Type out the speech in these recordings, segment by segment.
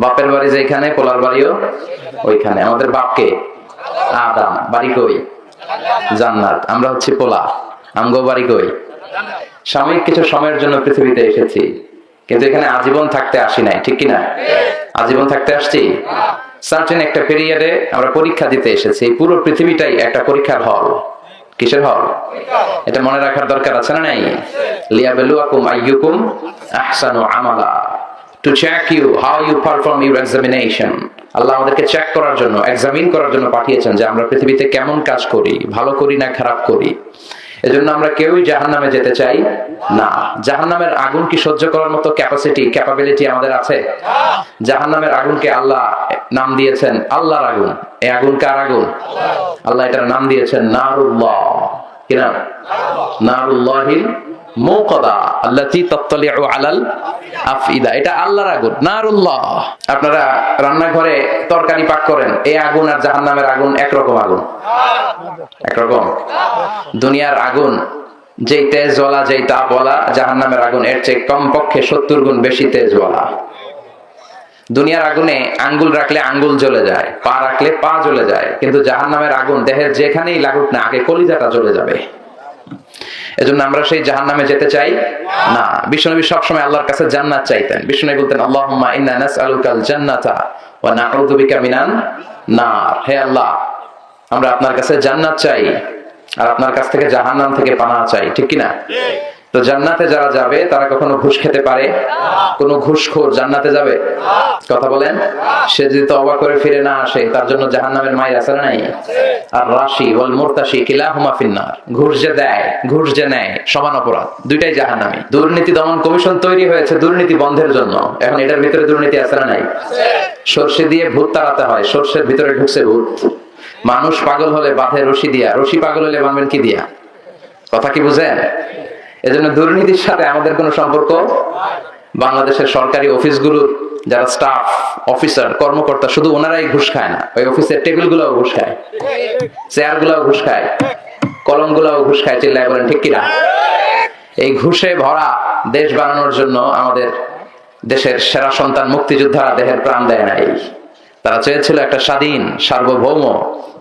বাপের বাড়ি যেখানে পোলার বাড়িও ওইখানে। আমাদের বাপকে আদম, বাড়ি কই? জান্নাত। আমরা হচ্ছে পোলা, আমগো বাড়ি কই? সাময়িক কিছু সময়ের জন্য পৃথিবীতে এসেছি, কিন্তু এখানে আজীবন থাকতে আসি নাই, ঠিক কিনা? আজীবন থাকতে আসছি। সার্টেন একটা পিরিয়ডে আমরা পরীক্ষা দিতে এসেছি। এই পুরো পৃথিবীটাই একটা পরীক্ষার হল। কিসের হল? এটা মনে রাখার দরকার আছে না নাই? লিয়াবলুয়াকুম আইয়ুকুম আহসানু আমালা, to check you how you perform your examination. আল্লাহ আমাদেরকে চেক করার জন্য, এক্সামিন করার জন্য পাঠিয়েছেন যে আমরা পৃথিবীতে কেমন কাজ করি, ভালো করি না খারাপ করি। এজন্য আমরা কেউই জাহান্নামে যেতে চাই না। জাহান্নামের আগুন কি সহ্য করার মতো ক্যাপাবিলিটি আমাদের আছে? জাহান্নামের আগুনকে আল্লাহ নাম দিয়েছেন আল্লাহর আগুন। এই আগুন কার আগুন? আল্লাহ এটার নাম দিয়েছেন নারুল্লাহ। কি নাম? নারুল্লাহিল মুকাদা আল্লাতী তাত্তালিউ আলাল আফইদা। এটা আল্লাহর আগুন, নারুল্লাহ। আপনারা রান্নাঘরে তরকারি পাক করেন, এই আগুন আর জাহান্নামের আগুন একরকম আগুন? একরকম? দুনিয়ার আগুন যেই তেজওয়ালা, যেই তাপওয়ালা, জাহান্নামের আগুন এর চেয়ে কমপক্ষে 70 গুণ বেশি তেজওয়ালা। দুনিয়ার আগুনে আঙ্গুল রাখলে আঙ্গুল জ্বলে যায়, পা রাখলে পা জ্বলে যায়, কিন্তু জাহান্নামের আগুন দেহের যেখানেই লাগুক না, আগে কলিজাটা জ্বলে যাবে। এজন্য আমরা সেই জাহান্নামে যেতে চাই না। বিশ্বনবী সবসময় আল্লাহর কাছে জান্নাত চাইতেন। বিশ্বনবী বলতেন, আল্লাহুম্মা ইন্না নাসআলুকাল জান্নাতা ওয়া নাউযু বিকা মিনান নার। হে আল্লাহ, আমরা আপনার কাছে জান্নাত চাই আর আপনার কাছ থেকে জাহান্নাম থেকে পানাহ চাই, ঠিক কি না? তো জান্নাতে যারা যাবে তারা কখনো ঘুষ খেতে পারে? কোন ঘুষখোর জান্নাতে যাবে? কথা বলেন। সে যদি তওবা করে ফিরে না আসে, তার জন্য জাহান্নামের মাইর আছে না নাই? আর রাশি ওয়াল মুরতাশি কিলাহুমা ফিন্নার। ঘুষ যে দেয়, ঘুষ যে নেয়, সমান অপরাধ, দুইটাই জাহান্নামী। দুর্নীতি দমন কমিশন তৈরি হয়েছে দুর্নীতি বন্ধের জন্য। এখন এটার ভিতরে দুর্নীতি আছে না নাই? সরষে দিয়ে ভূত তাড়াতে হয়, সরষের ভিতরে ঢুকছে ভূত। মানুষ পাগল হলে বাঁধে রশি দিয়া, রশি পাগল হলে বাঁধবেন কি দিয়া? কথা কি বুঝেন? এজন্য দুর্নীতির সাথে আমাদের কোনো সম্পর্ক। বাংলাদেশের সরকারি অফিসগুলোর যারা স্টাফ, অফিসার, কর্মকর্তা, শুধু ওনারাই ঘুষ খায় না, ওই অফিসের টেবিল গুলাও ঘুষ খায়, চেয়ার গুলাও ঘুষ খায়, কলম গুলাও ঘুষ খায়। চিল্লায় বলেন ঠিক কিনা? এই ঘুষে ভরা দেশ বানানোর জন্য আমাদের দেশের সেরা সন্তান মুক্তিযোদ্ধারা দেহের প্রাণ দেয় নাই। তারা চেয়েছিল একটা স্বাধীন, সার্বভৌম,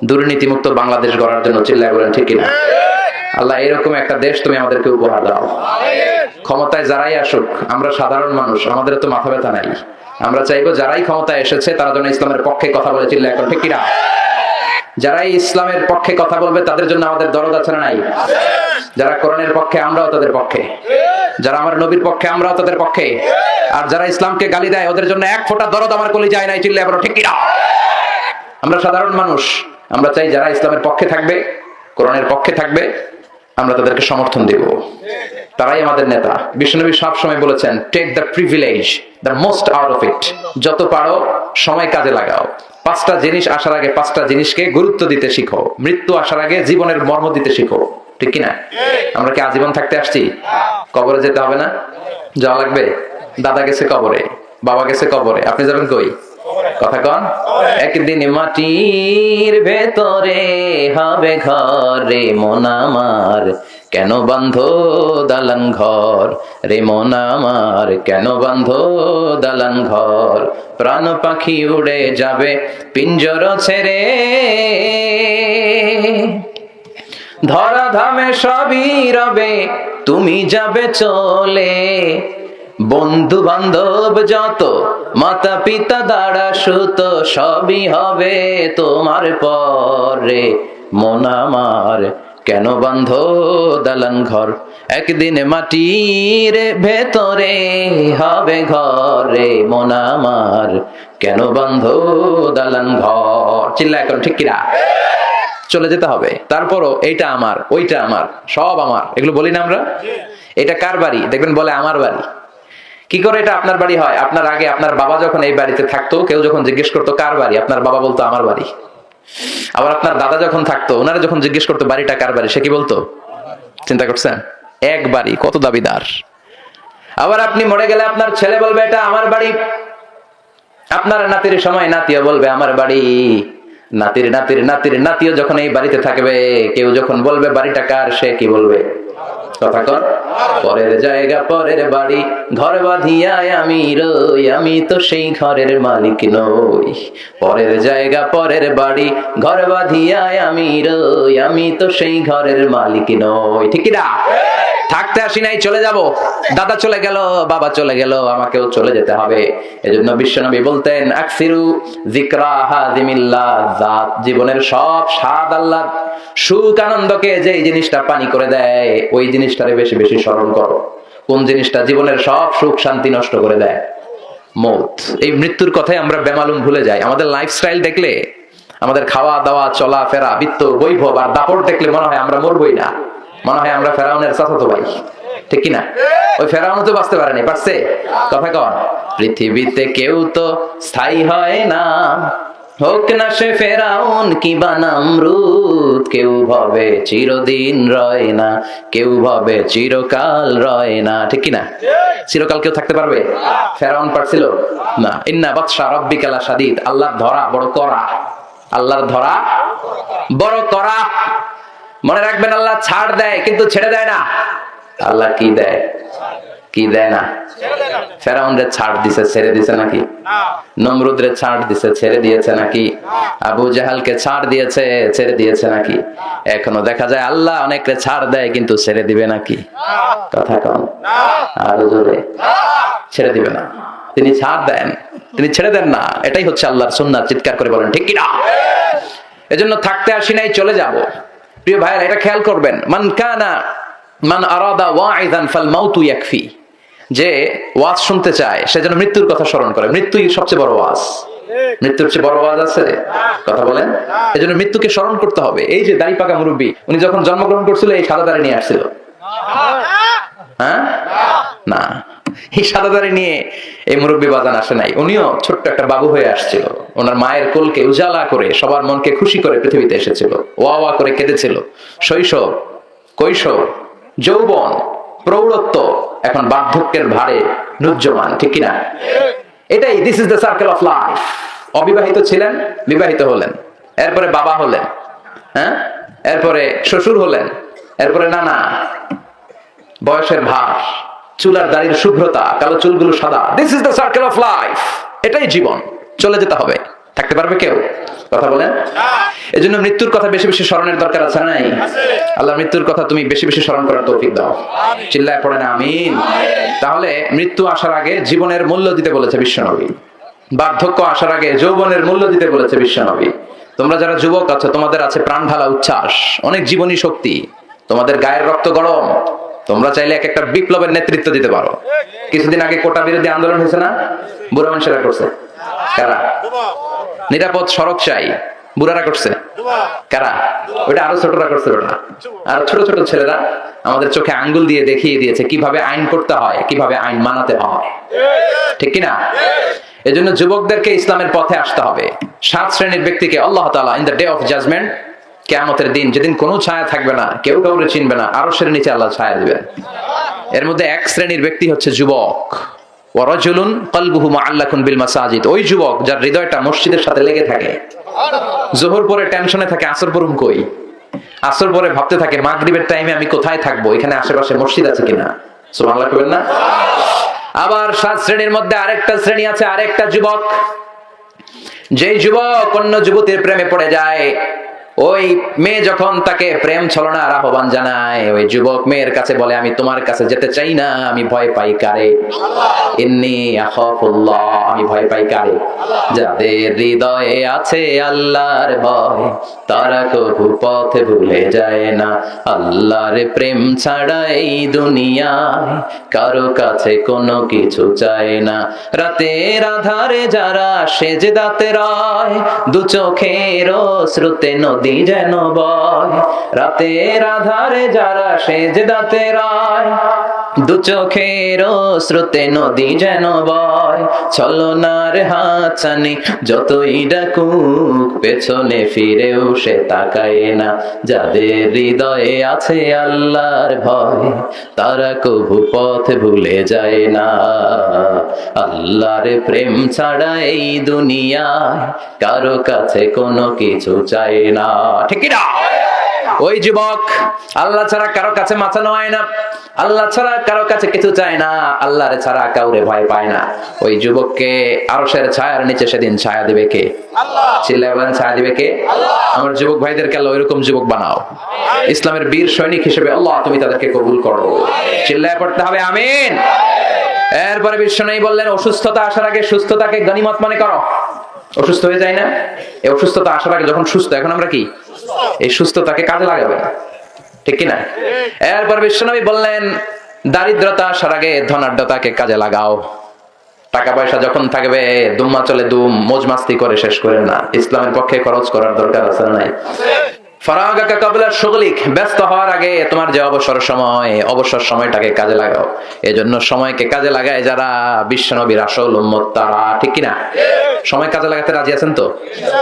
দুর্নীতিমুক্ত বাংলাদেশ গড়ার জন্য। চিল্লায় বলেন ঠিক কিনা? আল্লাহ এরকম একটা দেশ তুমি আমাদেরকে উপহার দাও। ক্ষমতায় যারাই আসুক, আমরা সাধারণ মানুষ, আমাদের তো মাথা ব্যথা নাই। আমরা চাইবো যারাই ক্ষমতায় এসেছে তারা যেন ইসলামের পক্ষে কথা বলে। চিল্লায় এখন ঠিক কিনা? যারাই ইসলামের পক্ষে কথা বলবে তাদের জন্য আমাদের দরদ আছে না নাই? যারা কোরআনের পক্ষে, আমরাও তাদের পক্ষে। যারা আমার নবীর পক্ষে, আমরাও তাদের পক্ষে। আর যারা ইসলামকে গালি দেয়, ওদের জন্য এক ফোঁটা দরদ আমার কলিজায় নাই। চিল্লায় এখন ঠিক কিনা? আমরা সাধারণ মানুষ, আমরা চাই যারা ইসলামের পক্ষে থাকবে, কোরআনের পক্ষে থাকবে, আমরা তাদেরকে সমর্থন দেব। তারাই আমাদের নেতা। বিশ্বনবী সব সময় বলেছেন, take the privilege, the most out of it. যত পারো সময় কাজে লাগাও। 5টা জিনিস আসার আগে 5টা জিনিসকে গুরুত্ব দিতে শিখো। মৃত্যু আসার আগে জীবনের মর্ম দিতে শিখো, ঠিক কিনা? আমরা কি আজীবন থাকতে আসছি? কবরে যেতে হবে না? যাওয়া লাগবে। দাদা গেছে কবরে, বাবা গেছে কবরে, আপনি যাবেন কই? কথা কন। একদিন মাটির ভেতরে হবে ঘর রে মন আমার, কেন বাঁধো দালান ঘর রে মন আমার, কেন বাঁধো দালান ঘর। প্রাণ পাখি উড়ে যাবে পিঞ্জর ছেড়ে, ধরা ধামে সবই রবে তুমি যাবে চলে। বন্ধু বান্ধব যত, মাতা পিতা দাঁড়া সুত, সবই হবে তোমার পরে মন আমার, কেন বাঁধো দালান ঘর। একদিন মাটির ভেতরে হবে ঘরে মন আমার, কেন বাঁধো দালান ঘর। চিল্লা এখন ঠিক কিনা? চলে যেতে হবে। তারপরও এইটা আমার, ওইটা আমার, সব আমার, এগুলো বলি না আমরা? এটা কার বাড়ি? দেখবেন বলে আমার বাড়ি। কি করে এটা আপনার বাড়ি হয়? আপনার আগে আপনার বাবা যখন এই বাড়িতে থাকতো, কেউ যখন জিজ্ঞেস করতো কার বাড়ি, আপনার বাবা বলতো আমার বাড়ি। আবার আপনার দাদা যখন থাকতো, ওনারা যখন জিজ্ঞেস করতো বাড়িটা কার বাড়ি, সে কি বলতো? চিন্তা করছেন? এক বাড়ি, কত দাবিদার। আবার আপনি মরে গেলে আপনার ছেলে বলবে এটা আমার বাড়ি, আপনার নাতির সময় নাতিও বলবে আমার বাড়ি। নাতির নাতির নাতির নাতিও যখন এই বাড়িতে থাকবে, কেউ যখন বলবে বাড়িটা কার, সে কি বলবে? কথা কর। পরের জায়গা পরের বাড়ি ঘর বাঁধিয়ায় আমি রই, আমি তো সেই ঘরের মালিক নই। পরের জায়গা পরের বাড়ি ঘর বাঁধিয়ায় আমি রই, আমি তো সেই ঘরের মালিক নই। ঠিক কি না? থাকতে আসি নাই, চলে যাব। দাদা চলে গেল, বাবা চলে গেল, আমাকেও চলে যেতে হবে। এজন্য বিশ্বনবী বলতেন আকসিরু যিকরা হাযিমিল্লাহ জাত, জীবনের সব স্বাদ আল্লাহ সুখ আনন্দকে যে জিনিসটা পানি করে দেয় ওই জিনিসটারে বেশি বেশি স্মরণ করো। কোন জিনিসটা জীবনের সব সুখ শান্তি নষ্ট করে দেয়? মৌত। এই মৃত্যুর কথাই আমরা বেমালুম ভুলে যাই। আমাদের লাইফস্টাইল দেখলে, আমাদের খাওয়া দাওয়া চলা ফেরা বৃত্ত বৈভব আর দাপট দেখলে মনে হয় আমরা মরবই না, মনে হয় আমরা ফেরাউনের চাচাতো ভাই। ঠিক কিনা? ওই ফেরাউন তো বাঁচতে পারেনি, পারছে? কথা কন। পৃথিবীতে কেউ তো স্থায়ী হয় না, হোক না সে ফেরাউন কিংবা নমরুদ, কেউ ভাবে চিরদিন রয় না, কেউ ভাবে চিরকাল রয় না। ঠিক কিনা? চিরকাল কেউ থাকতে পারবে? ফেরাউন পারছিল না। ইন্না বাতশা রাব্বিকা লাশাদীদ, আল্লাহর ধরা বড় কড়া, আল্লাহর ধরা বড় কড়া। মনে রাখবেন, আল্লাহ ছাড় দেয় কিন্তু ছেড়ে দেয় না। আল্লাহ কি দেয়? কি দেয় না? ফেরাউনরে ছাড় দিছে, ছেড়ে দিছে নাকি? নমরুদরে ছাড় দিছে, ছেড়ে দিয়েছে নাকি? আবু জাহালকে ছাড় দিয়েছে, ছেড়ে দিয়েছে নাকি? এখনো দেখা যায় আল্লাহ অনেকরে ছাড় দেয় কিন্তু ছেড়ে দিবে নাকি? কথা কম, আরো জোরে। ছেড়ে দিবে না। তিনি ছাড় দেন, তিনি ছেড়ে দেন না। এটাই হচ্ছে আল্লাহর সুন্নাত। চিৎকার করে বলেন ঠিক কিনা? এজন্য থাকতে আসি নাই, চলে যাব। প্রিয় ভাইরা, এটা খেয়াল করবেন, মান আরাদা ওয়াইযান ফাল মাউতু ইয়াকফি, যে ওয়াজ শুনতে চায় সে যেন মৃত্যুর কথা স্মরণ করে। মৃত্যুই সবচেয়ে বড় ওয়াজ। মৃত্যুর চেয়ে বড় ওয়াজ আছে? কথা বলেন। এজন্য মৃত্যুকে স্মরণ করতে হবে। এই যে দাড়ি পাকা মুরব্বী, উনি যখন জন্মগ্রহণ করছিল এই সাদা দাড়ি নিয়ে আসছিল? হ্যাঁ, না, এই সাদা দাড়ি নিয়ে এই মুরব্বী বাজান আসে নাই। উনিও ছোট্ট একটা বাবু হয়ে আসছিল। ওনার মায়ের কোলকে উজালা করে সবার মনকে খুশি করে পৃথিবীতে এসেছিল। ওয়া ওয়া করে কেঁদেছিল। শৈশব, কৈশোর, যৌবন, প্রৌঢ়ত্ব, এখন বার্ধক্যের ভারে নুজ্জমান। ঠিক কিনা? এটাই, this is the circle of life. অবিবাহিত ছিলেন, বিবাহিত হলেন, এরপরে বাবা হলেন, হ্যাঁ, এরপরে শ্বশুর হলেন, এরপরে নানা, বয়সের ভার, চুলার দাড়ির শুভ্রতা, কালো চুলগুলো সাদা। This is the circle of life. এটাই জীবন। চলে যেতে হবে। থাকতে পারবে কেউ? কথা বলেন। এজন্য মৃত্যুর কথা বেশি বেশি স্মরণের দরকার আছে নাই? আল্লাহ মৃত্যুর কথা তুমি বেশি বেশি স্মরণ করার তৌফিক দাও। চিল্লায় পড়েন আমিন। তাহলে মৃত্যু আসার আগে জীবনের মূল্য দিতে বলেছে বিশ্বনবী। বার্ধক্য আসার আগে যৌবনের মূল্য দিতে বলেছে বিশ্বনবী। তোমরা যারা যুবক আছো, তোমাদের আছে প্রাণ ঢালা উচ্ছ্বাস, অনেক জীবনী শক্তি, তোমাদের গায়ের রক্ত গরম। তোমরা চাইলে এক একটা বিপ্লবের নেতৃত্ব দিতে পারো। কিছুদিন আগে কোটা বিরোধী আন্দোলন হয়েছে না? বুড়া মানুষেরা করছে। কারা? নিরাপদ সড়ক চাই, বুড়ারা করছে। কারা? ওইটা আরো ছোটরা করছে। ওটা আর ছোট ছোট ছেলেরা আমাদের চোখে আঙ্গুল দিয়ে দেখিয়ে দিয়েছে কিভাবে আইন করতে হয়, কিভাবে আইন মানাতে হয়। ঠিক কিনা? এজন্য যুবকদেরকে ইসলামের পথে আসতে হবে। 7 শ্রেণীর ব্যক্তিকে আল্লাহ তাআলা in the day of judgement, কিয়ামতের দিন, যেদিন কোনো ছায়া থাকবে না, কেউ কাউকে চিনবে না, আরশের নিচে আল্লাহ ছায়া দিবেন। এর মধ্যে 1 শ্রেণীর ব্যক্তি হচ্ছে যুবক। ওয়া রাজুলুন কলবুহু মুআল্লাকুন বিল মাসাজিদ, ওই যুবক যার হৃদয়টা মসজিদের সাথে লেগে থাকে। যোহর পরে টেনশনে থাকে আসর পড়ুম কই, আসর পরে ভাবতে থাকে মাগরিবের টাইমে আমি কোথায় থাকবো, এখানে আশেপাশে মসজিদ আছে কিনা। সুবহানাল্লাহ কইবেন না? আবার 7 শ্রেণীর মধ্যে আরেকটা শ্রেণী আছে, আরেকটা যুবক, যেই যুবক অন্য যুবতীর প্রেমে পড়ে যায়। ওই মেয়ে যখন তাকে প্রেম ছলনার আহ্বান জানায়, ওই যুবক মেয়ের কাছে বলে আমি তোমার কাছে যেতে চাই না, আমি ভয় পাই কারে? ইন্নী আখাফুল্লাহ, আমি ভয় পাই কারে? যাদের হৃদয়ে আছে আল্লাহর ভয়, তারা কবু পথে ভুলে যায় না। আল্লাহর প্রেম ছাড়া এই দুনিয়ায় কারো কাছে কোনো কিছু চায় না। রাতের আধারে যারা সেজদাতে রয়, দু চোখের শ্রুতে নদী যেন বয়। রাতের আধারে যারা সেজদাতে রয়, দু চোখের শ্রুতে নদী যেন বয়। ছলনার হাতছানি যতই ডাকুক, পেছনে ফিরেও সে তাকায় না। যাদের হৃদয়ে আছে আল্লাহর ভয়, তারা কবু পথ ভুলে যায় না। আল্লাহর প্রেম ছাড়া এই দুনিয়ায় কারো কাছে কোনো কিছু চায় না। ঠিক না? ওই যুবক আল্লাহ ছাড়া কারো কাছে মাথা নোয়ায় না, আল্লাহ ছাড়া কারো কাছে কিছু চায় না, আল্লাহর ছাড়া কাউরে ভয় পায় না। ওই যুবককে আরশের ছায়ার নিচে সেদিন ছায়া দিবে কে? আল্লাহ। চিল্লায় বলেন ছায়া দিবে কে? আল্লাহ। আমার যুবক ভাইদেরকে আল্লাহ ওইরকম যুবক বানাও, ইসলামের বীর সৈনিক হিসেবে আল্লাহ তুমি তাদেরকে কবুল করো। চিল্লায় পড়তে হবে আমিন। এরপরে বিশ্বনবী বললেন, অসুস্থতা আসার আগে সুস্থতাকে গনিমত মনে করো। অসুস্থ হয়ে যায় না, এই অসুস্থতা আসার আগে যখন সুস্থ, এখন আমরা কি এই সুস্থতাকে কাজে লাগাবে, ঠিক কিনা? এরপর বিশ্বনবী বললেন, দারিদ্রতা আসার আগে ধনাঢ্যতাকে কাজে লাগাও। টাকা পয়সা যখন থাকবে দুম্মা চলে দুম, মौज মাস্তি করে শেষ করে না, ইসলামের পক্ষে খরচ করার দরকার আছে না নাই? ফারাগাকা ক্বাবলা শুগলিক, ব্যস্ত হওয়ার আগে তোমার যে অবসর সময়, অবসর সময়টাকে কাজে লাগাও। এজন্য সময়কে কাজে লাগায় যারা বিশ্বনবীর আসল উম্মত তারা, ঠিক কিনা? সময় কাজে লাগাতে রাজি আছেন তো?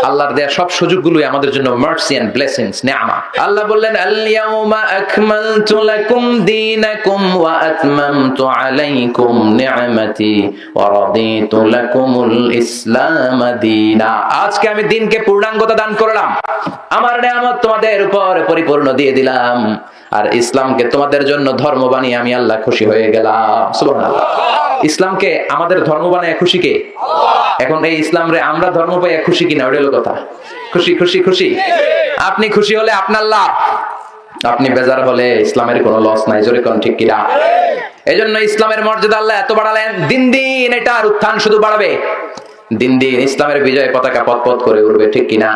আল্লাহর দেয়া সব সুযোগগুলোই আমাদের জন্য মার্সি এন্ড ব্লেসিংস, নেয়ামত। আল্লাহ বললেন, আল ইয়াউমা আকমালতু লাকুম দীনাকুম ওয়া আতমামতু আলাইকুম নি'মাতি ওয়া রাদিতু লাকুমুল ইসলাম দীনা। আজকে আমি দ্বীনকে পূর্ণাঙ্গতা দান করলাম, আমার নিয়ামত তোমাদের উপর পরিপূর্ণ দিয়ে দিলাম, আর ইসলামকে তোমাদের জন্য ধর্ম বানিয়ে আমি আল্লাহ খুশি হয়ে গেলাম। সুবহানাল্লাহ। ইসলামকে আমাদের ধর্ম বানায় খুশি কে? এখন এই ইসলাম রে আমরা ধর্ম পাইয়া খুশি কিনা, ওটা হলো কথা। খুশি খুশি খুশি। আপনি খুশি হলে আপনার লাভ, আপনি বেজার হলে ইসলামের কোনো লস নাই। জোরে কোন ঠিক কিনা? এজন্য ইসলামের মর্যাদা আল্লাহ এত বাড়ালেন, দিন দিন এটার উত্থান শুধু বাড়বে, দিন দিন ইসলামের বিজয় পতাকা পথ করে উঠবে, ঠিক কিনা?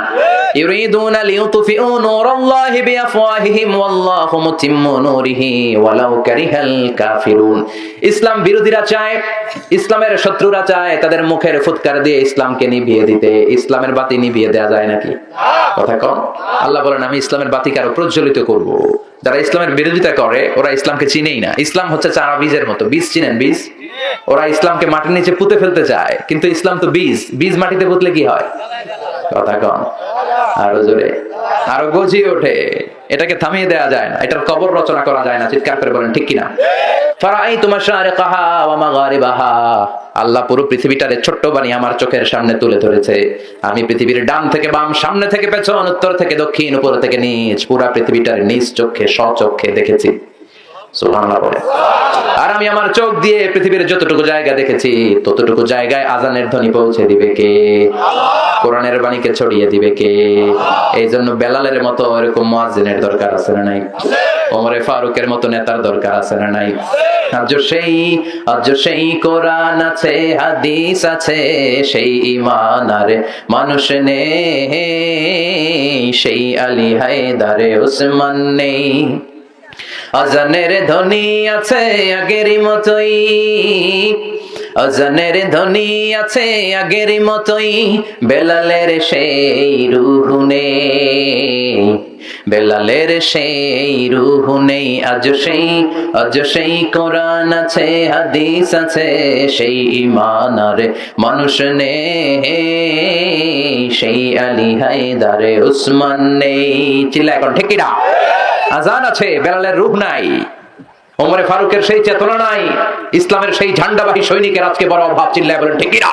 ইউরিদুনা লিইউতফিউ নূরাল্লাহি বিআফওয়াহিহিম ওয়াল্লাহু মুতিম্মু নূরিহি ওয়ালাউ কারিহাল কাফিরুন। ইসলাম বিরোধীরা চায়, ইসলামের শত্রুরা চায় তাদের মুখের ফুৎকার দিয়ে ইসলামকে নিভিয়ে দিতে। ইসলামের বাতি নিভিয়ে দেয়া যায় নাকি? কথা কম। আল্লাহ বলেন, আমি ইসলামের বাতিকে আরো প্রজ্বলিত করব। যারা ইসলামের বিরোধিতা করে ওরা ইসলামকে চিনেই না। ইসলাম হচ্ছে চারা বীজের মতো, বীজ চিনেন? বীজ। ওরা ইসলামকে মাটির নিচে পুঁতে ফেলতে চায়, কিন্তু ইসলাম তো বীজ, বীজ মাটিতে পুঁতলে কি হয়? কথা কম। আরো জোরে, আরো গজিয়ে ওঠে। এটাকে থামিয়ে দেওয়া যায় না, এটার কবর রচনা করা যায় না। চিৎকার করে বলেন ঠিক কিনা? ফারাআইতু মাশারিকাহা ওয়া মাগারিবাহা। আল্লাহ পুরো পৃথিবীটারে ছোট্ট বানিয়ে আমার চোখের সামনে তুলে ধরেছে। আমি পৃথিবীর ডান থেকে বাম, সামনে থেকে পেছন, উত্তর থেকে দক্ষিণ, উপর থেকে নিচ, পুরো পৃথিবীটারে নিজ চোখে স্বচক্ষে দেখেছি। সুবহানাল্লাহ বলে। আর আমি আমার চোখ দিয়ে পৃথিবীর যতটুকু জায়গা দেখেছি ততটুকু জায়গায় আজানের ধ্বনি পৌঁছে দিবে কে? কোরআনের বাণীকে ছড়িয়ে দিবে কে? এই জন্য বেলালের মতো এরকম মুয়াজ্জিনের দরকার আছে না নাই? ওমরে ফারুকের মতো নেতার দরকার আছে না নাই? আজ সেই কোরআন আছে, হাদিস আছে, সেই ঈমান আর মানুষ নেই, সেই আলী হায়দারে উসমান নেই। আজানের ধ্বনি আছে আগেরই মতোই, আজানের ধ্বনি আছে আগেরই মতোই, বেলালের সেই রূহ নেই, বেলালের সেই রূহ নেই। আজ সেই কোরআন আছে, হাদিস আছে, সেই ঈমান আর মানুষ নেই, সেই আলী হায়দারে উসমান নেই। চিল্লা এখন ঠিক কিনা? আজান আছে, বেলালের রূহ নাই, ওমরে ফারুকের সেই চেতনা নাই, ইসলামের সেই ঝান্ডাবাহী সৈনিকের আজকে বড় অভাব। চিল্লায় বলেন ঠিক কিনা?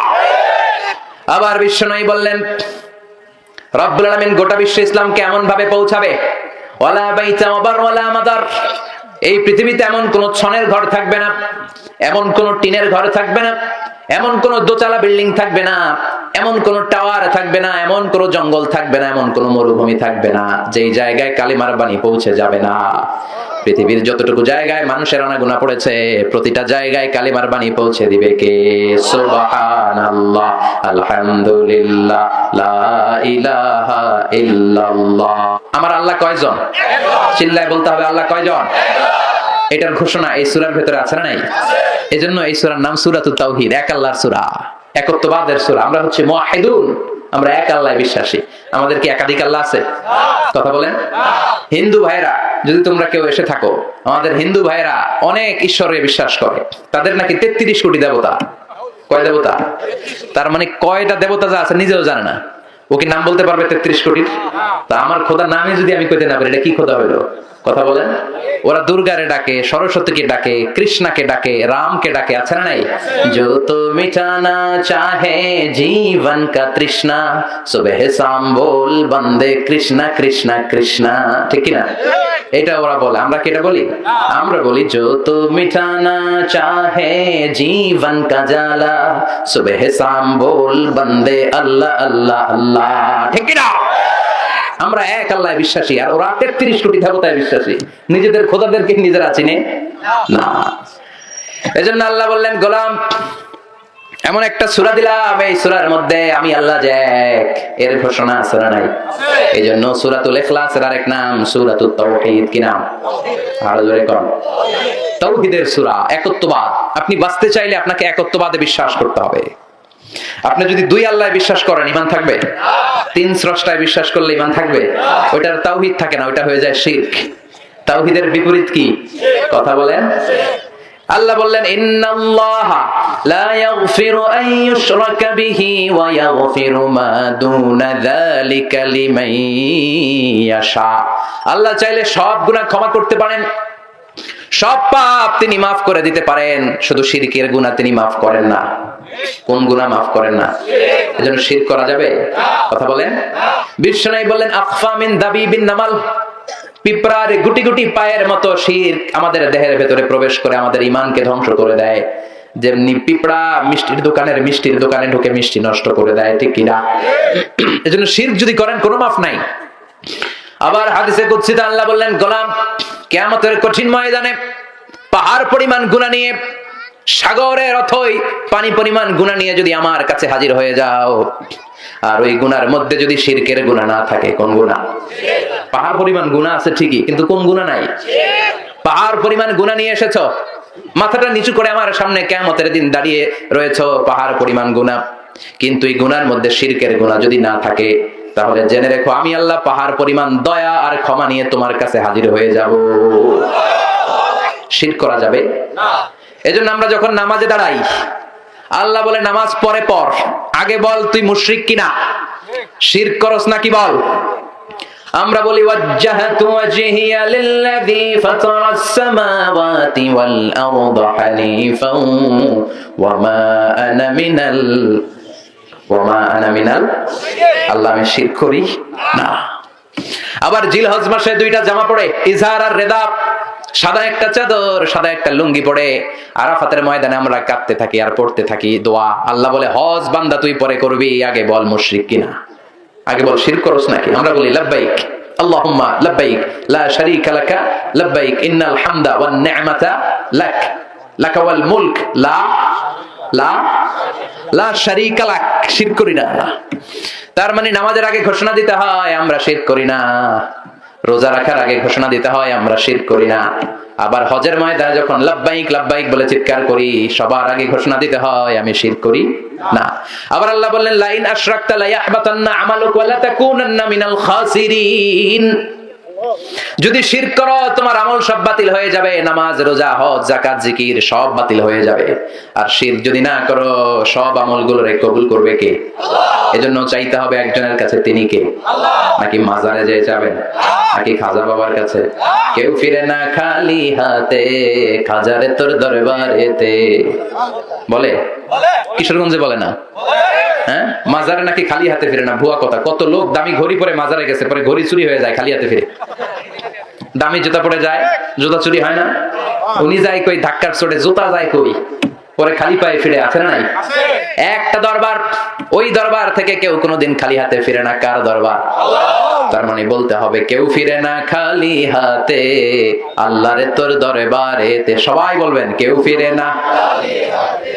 আবার বিশ্বনবী বললেন, রব্বুল আলামিন গোটা বিশ্বে ইসলামকে এমন ভাবে পৌঁছাবে, ওয়ালা বাইতা ওয়াবার ওয়ালা মাদার, এই পৃথিবীতে এমন কোন ছনের ঘর থাকবে না, এমন কোন টিনের ঘর থাকবে না, এমন কোন দোতলা বিল্ডিং থাকবে না, এমন কোন টাওয়ার থাকবে না, এমন কোন জঙ্গল থাকবে না, এমন কোন মরুভূমি থাকবে না যেই জায়গায় কালিমার বাণী পৌঁছে যাবে না। পৃথিবীর যতটুকু জায়গায় মানুষের আনাগোনা পড়েছে প্রতিটা জায়গায় কালিমার বাণী পৌঁছে দিবে কে? সুবহানাল্লাহ, আলহামদুলিল্লাহ, লা ইলাহা ইল্লাল্লাহ। আমার আল্লাহ কয়জন? চিল্লায় বলতে হবে, আল্লাহ কয়জন? এটার ঘোষণা এই সূরার ভেতরে আছে না নাই? এজন্য এই সূরার নাম সূরাতুত তাওহীদ, এক আল্লাহর সূরা, একত্ববাদের সূরা। আমরা হচ্ছে মুওয়াহিদুন, আমরা এক আল্লাহয় বিশ্বাসী। আমাদের কি একাধিক আল্লাহ আছে? কথা বলেন। হিন্দু ভাইরা, যদি তোমরা কেউ এসে থাকো, আমাদের হিন্দু ভাইরা অনেক ঈশ্বরে বিশ্বাস করে, তাদের নাকি 33 কোটি দেবতা। কয় দেবতা? তার মানে কয়টা দেবতা যা আছে নিজেও জানে না। ও কি নাম বলতে পারবে 33 কোটির? তা আমার খোদার নামে যদি আমি কইতে না পারি, এটা কি খোদা হইলো? কথা বলেন। ওরা দুর্গারে ডাকে, সরস্বতীকে ডাকে, কৃষ্ণাকে ডাকে, রামকে ডাকে, আছে না নাই? जो तो मिटाना चाहे जीवन का तृष्णा सुबह शाम बोल बंदे कृष्णा कृष्णा कृष्णा, ঠিক কি না? এটা ওরা বলে, আমরা কি এটা বলি? আমরা বলি जो तो मिटाना चाहे जीवन का जाला सुबह शाम बोल बंदे अल्लाह अल्लाह अल्लाह, ঠিক কি না? আমরা এক আল্লাহ বিশ্বাসী, আর ওরা 33 কোটি দেবতায় বিশ্বাসী। নিজেদের খোদাদেরকে নিজেরা চিনে না। এজন্য আল্লাহ বললেন, গোলাম এমন একটা সূরা দিলাম, এই সূরার মধ্যে আমি আল্লাহ যে এক, এর ঘোষণা সূরা নাই। এজন্য সূরাতুল ইখলাসের আরেক নাম সূরাতুত তাওহীদ। কি নাম? আরো জোরে কোন? তাওহীদের সূরা, একত্ববাদ। আপনি বাঁচতে চাইলে আপনাকে একত্ববাদে বিশ্বাস করতে হবে। আপনি যদি দুই আল্লাহ বিশ্বাস করেন, ঈমান থাকবে? তিন স্রষ্টায় বিশ্বাস করলে ঈমান থাকবে? ওইটার তাওহীদ থাকে না, ওইটা হয়ে যায় শিরক। তাওহীদের বিপরীত কি? কথা বলেন। আল্লাহ বললেন, ইন্নাল্লাহা লা ইয়াগফিরু আন ইউশরাকা বিহি ওয়া ইয়াগফিরু মা দুনা যালিকা লিমান ইয়াশা। আল্লাহ চাইলে সব গুনাহ ক্ষমা করতে পারেন, সব পাপ তিনি মাফ করে দিতে পারেন, শুধু শিরকের গুনাহ তিনি মাফ করেন না। কোন গুনাহ মাফ করেন না? এজন্য শিরক করা যাবে? কথা বলেন। বিশ্বনবী বললেন, আখফা মিন দাবিবিন নামাল, পিঁপড়ার গুটি গুটি পায়ের মতো শিরক আমাদের দেহের ভেতরে প্রবেশ করে আমাদের ঈমানকে ধ্বংস করে দেয়। যেমনি পিঁপড়া মিষ্টির দোকানে ঢুকে মিষ্টি নষ্ট করে দেয়, ঠিক কি না? এজন্য শিরক যদি করেন কোনো মাফ নাই। আবার হাদিসে কুদসিতে আল্লাহ বললেন, গোলাম কিয়ামতের কঠিন ময়দানে পাহাড় পরিমাণ গুনাহ নিয়ে, সাগরের অথই পানি পরিমাণ গুনাহ নিয়ে যদি আমার কাছে হাজির হয়ে যাও, আর ওই গুনার মধ্যে যদি শিরকের গুনাহ না থাকে, কোন গুনাহ? পাহাড় পরিমাণ গুনাহ আছে ঠিকই, কিন্তু কোন গুনাহ নাই? পাহাড় পরিমাণ গুনাহ নিয়ে এসেছো, মাথাটা নিচু করে আমার সামনে কিয়ামতের দিন দাঁড়িয়ে রয়েছো, পাহাড় পরিমাণ গুনাহ, কিন্তু এই গুনার মধ্যে শিরকের গুনাহ যদি না থাকে, তাহলে জেনে রেখো আমি আল্লাহ পাহাড় পরিমাণ দয়া আর ক্ষমা নিয়ে তোমার কাছে হাজির হয়ে যাব। শিরক করা যাবে না। এজন্য আমরা যখন নামাজে দাঁড়াই, আল্লাহ বলে নামাজ পরে পড়, আগে বল তুই মুশরিক কিনা, শিরক করস নাকি বল। আমরা বলি ওয়াজ্জাহতু ওয়াজহিয়া লিল্লাযী ফাতারাস সামাওয়াতি ওয়াল আরদা হানিফান ওয়া মা আনা মিনাল আল্লাহ, আমি শিরক করি না। আবার জিলহজ মাসে দুইটা জামা পড়ে, ইজহার আর রিদা, সাদা একটা চাদর, সাদা একটা লুঙ্গি পড়ে আরাফাতের ময়দানে আমরা কাঁদতে থাকি আর পড়তে থাকি দোয়া। আল্লাহ বলে, হজ বান্দা তুই পরে করবি, আগে বল মুশরিক কিনা, আগে বল শিরক করস নাকি। আমরা বলি লাব্বাইক আল্লাহুম্মা লাব্বাইক লা শারীকা লাকা লাব্বাইক ইন্নাল হামদা ওয়ান নি'মাতা লাক লাকা ওয়াল মুলক লা লা লা শারীকা লাক, শিরক করি না। তার মানে নামাজের আগে ঘোষণা দিতে হয় আমরা শিরক করি না, রোজা রাখার আগে ঘোষণা দিতে হয় আমরা শিরক করি না। আবার হজের ময়দানে যখন লাব্বাইক লাব্বাইক বলে চিৎকার করি, সবার আগে ঘোষণা দিতে হয় আমি শিরক করি না। আবার আল্লাহ বললেন, লাইন আশরাকতা লা ইয়াহবাতান্না আমালুক ওয়া লা তাকুনান্না মিনাল খাসিরিন। যদি শিরক করো তোমার আমল সব বাতিল হয়ে যাবে, নামাজ রোজা হজ যাকাত জিকির সব বাতিল হয়ে যাবে। আর শিরক যদি না করো, সব আমলগুলোরে কবুল করবে কে? আল্লাহ। এজন্য চাইতে হবে একজনের কাছে, তিনি কে? আল্লাহ। নাকি মাজারে যেয়ে যাবেন, নাকি খাজা বাবার কাছে? কেউ ফিরে না খালি হাতে, খাজারে তোর দরবারেতে বলে, কিশোরগঞ্জে বলে না? হ্যাঁ, মাজারে নাকি খালি হাতে ফিরে না, ভুয়া কথা। কত লোক দামি ঘড়ি পরে মাজারে গেছে, পরে ঘড়ি চুরি হয়ে যায়, খালি হাতে ফিরে। দামি জুতা পরে যায়, জুতা চুরি হয় না? উনি যায় কই ধাক্কার চোটে, জুতা যায় কই, পরে খালি পায়ে ফিরে, আছে না নাই? একটা দরবার, ওই দরবার থেকে কেউ কোনোদিন খালি হাতে ফিরে না। কার দরবার? তার মানে বলতে হবে কেউ ফিরে না খালি হাতে, আল্লাহরে তোর দরবারেতে। সবাই বলবেন কেউ ফিরে না খালি হাতে।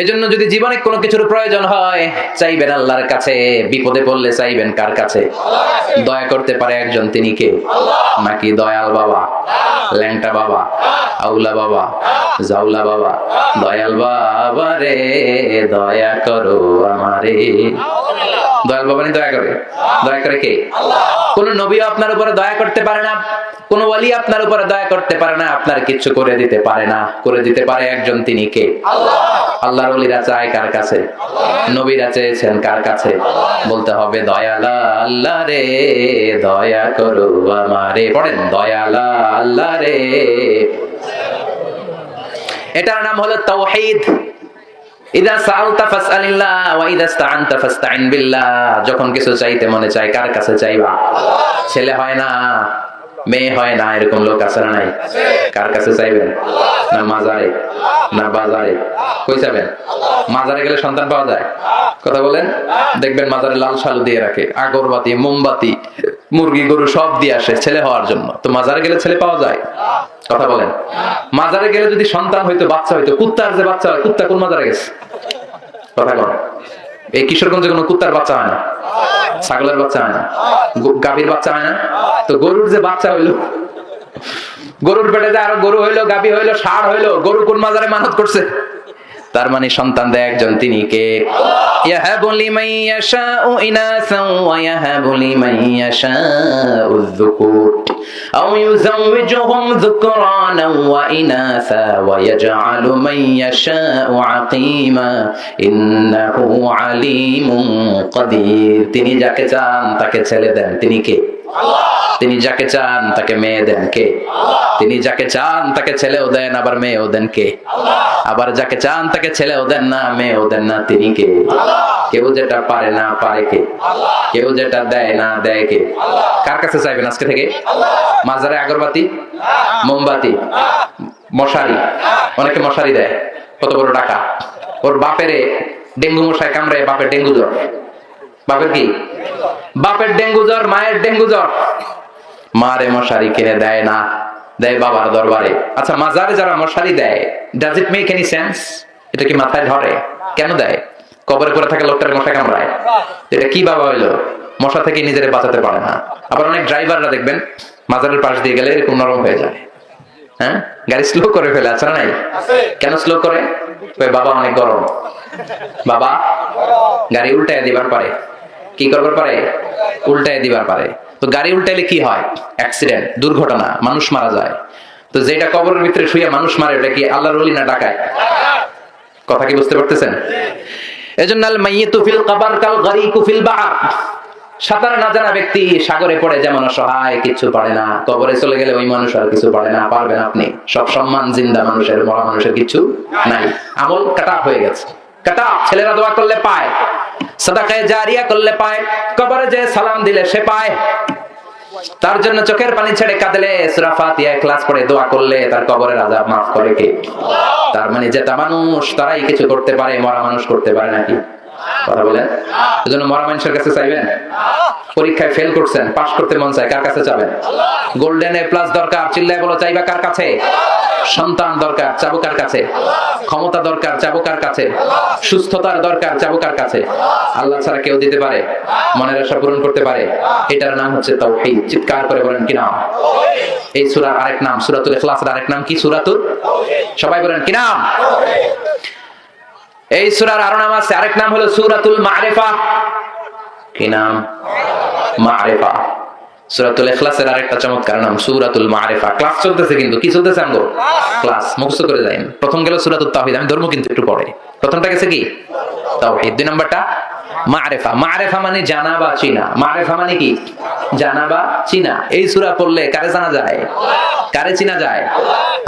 এজন্য যদি জীবনে কোনো কিছুর প্রয়োজন হয়, চাইবেন আল্লাহর কাছে। বিপদে পড়লে চাইবেন কার কাছে? দয়া করতে পারে একজন, তিনি কে? নাকি দয়াল বাবা, ল্যাংটা বাবা, আউলা বাবা, জাউলা বাবা? দয়াল বাবা রে দয়া করো আমারে, দয়াল ভবানী দয়া করে? দয়া করে কে? কোন নবী আপনার উপরে দয়া করতে পারে না, কোন ওয়ালি আপনার উপরে দয়া করতে পারে না, আপনার কিছু করে দিতে পারে না। করে দিতে পারে একজন, তিনি কে? আল্লাহর ওলিরা চায় কার কাছে? নবীরা চেয়েছেন কার কাছে? বলতে হবে দয়ালা আল্লাহ রে দয়া করো আমারে। পড়েন দয়ালা আল্লাহ রে। এটার নাম হলো তাওহীদ। ইদা সাআলতা ফাসআলিল্লাহ ওয়া ইদা ইসতাআনতা ফাসতাইন বিল্লাহ। যখন কিছু চাইতে মনে চায় কার কাছে চাইবা? ছেলে হয় না, মেয়ে হয় না, এরকম লোক আছে না নাই? কার কাছে চাইবেন? না মাজারে, না বাজারে? কই যাবেন? মাজারে গেলে সন্তান পাওয়া যায়? কথা বলেন। দেখবেন মাজারে লাল শালু দিয়ে রাখে, আগরবাতি, মোমবাতি, মুরগি গরু সব দিয়ে আসে ছেলে হওয়ার জন্য। তো মাজারে গেলে ছেলে পাওয়া যায়? কথা বলেন। মাজারে গেলে যদি সন্তান হইতো, বাচ্চা হইতো, কুত্তার যে বাচ্চা হয়, কুত্তা কোন মাজারে গেছে? কথা বলেন। এই কিশোরগঞ্জে কোনো কুত্তার বাচ্চা হয় না, ছাগলের বাচ্চা হয় না, গাভীর বাচ্চা হয় না। তো গরুর যে বাচ্চা হইলো, গরুর পেটে যে আরো গরু হইলো, গাভী হইলো, ষাঁড় হইলো, গরু কোন মাজারে মানত করছে? তার মানে সন্তান দেয় একজন, তিনি কে? ইয়াহাবু লিমান ইয়াশাউ ইনাসান ওয়া ইয়াহাবু লিমান ইয়াশাউ যুকুর আও ইউযাওয়িজুহুম যুকরানা ওয়া ইনাসা ওয়া ইয়াজআলু মান ইয়াশাউ আকীমা ইন্নাহু আলীমুন কাদির। তিনি যাকে চান তাকে ছেলে দেন, তিনি কে? তিনি যাকে চান তাকে মেয়ে দেন, কে? তিনি যাকে চান তাকে ছেলেও দেন, আবার মেয়েও দেন, কে? আবার যাকে চান তাকে ছেলেও দেন না, মেয়েও দেন না, তিনি কে? কেউ যেটা পারে না পারে কে? কেউ যেটা দেয় না দেয় কে? কার কাছে চাইবেন আজকে থেকে? মাজারে আগরবাতি, মোমবাতি, মশারি। অনেকে মশারি দেয়, কত বড় টাকা। ওর বাপেরে ডেঙ্গু মশায় কামড়ে, বাপের ডেঙ্গু জ্বর। বাপের কি? বাপের ডেঙ্গু জ্বর, মায়ের ডেঙ্গু জ্বর। মারে মশারি কিনে দেয় না, দেয় বাবার দরবারে। আচ্ছা, মাজারে যারা মশারি দেয়, does it make any sense? এটা কি মাথায় ধরে? কেন দেয়? কবরে করে থাকে লোকটার মশা কামড়ায়, এটা কি বাবা হইলো? মশা থেকে নিজেরে বাঁচাতে পারে না। আবার অনেক ড্রাইভাররা দেখবেন মাজারের পাশ দিয়ে গেলে এরকম নরম হয়ে যায়, হ্যাঁ, গাড়ি স্লো করে ফেলে। আছে না নাই? কেন স্লো করে? বাবা অনেক গরম, বাবা গাড়ি উল্টায় দিবার পারে। কি করবার পারে? উল্টায় দিবার পারে। তো গাড়ি উল্টাইলে কি হয়? অ্যাক্সিডেন্ট, দুর্ঘটনা, মানুষ মারা যায়। তো যেটা কবরের ভিতরে শুয়ে মানুষ মারে, ওটা কি আল্লাহর ওলি না ডাকায়? কথা কি বুঝতে পারতেছেন? এজন্য আল মাইয়িতু ফিল কবর কাল গরিকু ফিল বাহর। সাঁতার না জানা ব্যক্তি সাগরে পড়ে যেমন অসহায়, কিছু পারে না, কবরে চলে গেলে ওই মানুষ আর কিছু পারে না। পারবেন আপনি? সব সম্মান জিন্দা মানুষের, মরা মানুষের কিছু নাই। আমল কাটা হয়ে গেছে, কাটা। ছেলেরা দোয়া করলে পায়, সাদাকায়ে জারিয়া করলে পায়, কবরে যে সালাম দিলে সে পায়। তার জন্য চোখের পানি ছেড়ে কাঁদলে, সূরা ফাতিহা ক্লাস পড়ে দোয়া করলে তার কবরের আযাব মাফ করে কে? তার মানে যেটা মানুষ তারাই কিছু করতে পারে, মরা মানুষ করতে পারে নাকি? কথা বলেন। এজন্য মরা মানুষের কাছে চাইবেন? পরীক্ষায় ফেল করছেন, পাস করতে মন চায়, কার কাছে চাবেন? গোল্ডেন এ প্লাস দরকার, চিল্লায় বলো, চাইবা কার কাছে? সন্তান দরকার, চাবো কার কাছে? ক্ষমতা দরকার, চাবো কার কাছে? সুস্থতার দরকার, চাবো কার কাছে? আল্লাহ ছাড়া কেউ দিতে পারে? মনের আশা পূরণ করতে পারে? এটার নাম হচ্ছে তাওহীদ। চিৎকার করে বলেন কি নাম? এই সূরার আরেক নাম, সূরাতুল ইখলাসের আরেক নাম কি? সূরাতুল, সবাই বলেন কি নাম? এই সূরার আরো নাম আছে, আরেক নাম হলো সূরাতুল মারিফা। কি নাম? মারিফা। সূরাতুল ইখলাসের আরেকটা চমৎকার নাম সূরাতুল মারিফা। ক্লাস চলতেছে, কিন্তু কি চলতেছে আমগো? ক্লাস। মুখস্থ করে যাইন। প্রথম গেল সূরাতুত তাওহীদ, আমি ধর্ম কিন্তু একটু পরে। প্রথমটা গেছে কি? তাওহীদ। দুই নাম্বারটা মারিফা। মারিফা মানে জানা বা চিনা। মারিফা মানে কি? জানা বা চিনা। এই সূরা পড়লে কারে জানা যায়? কারে চিনা যায়?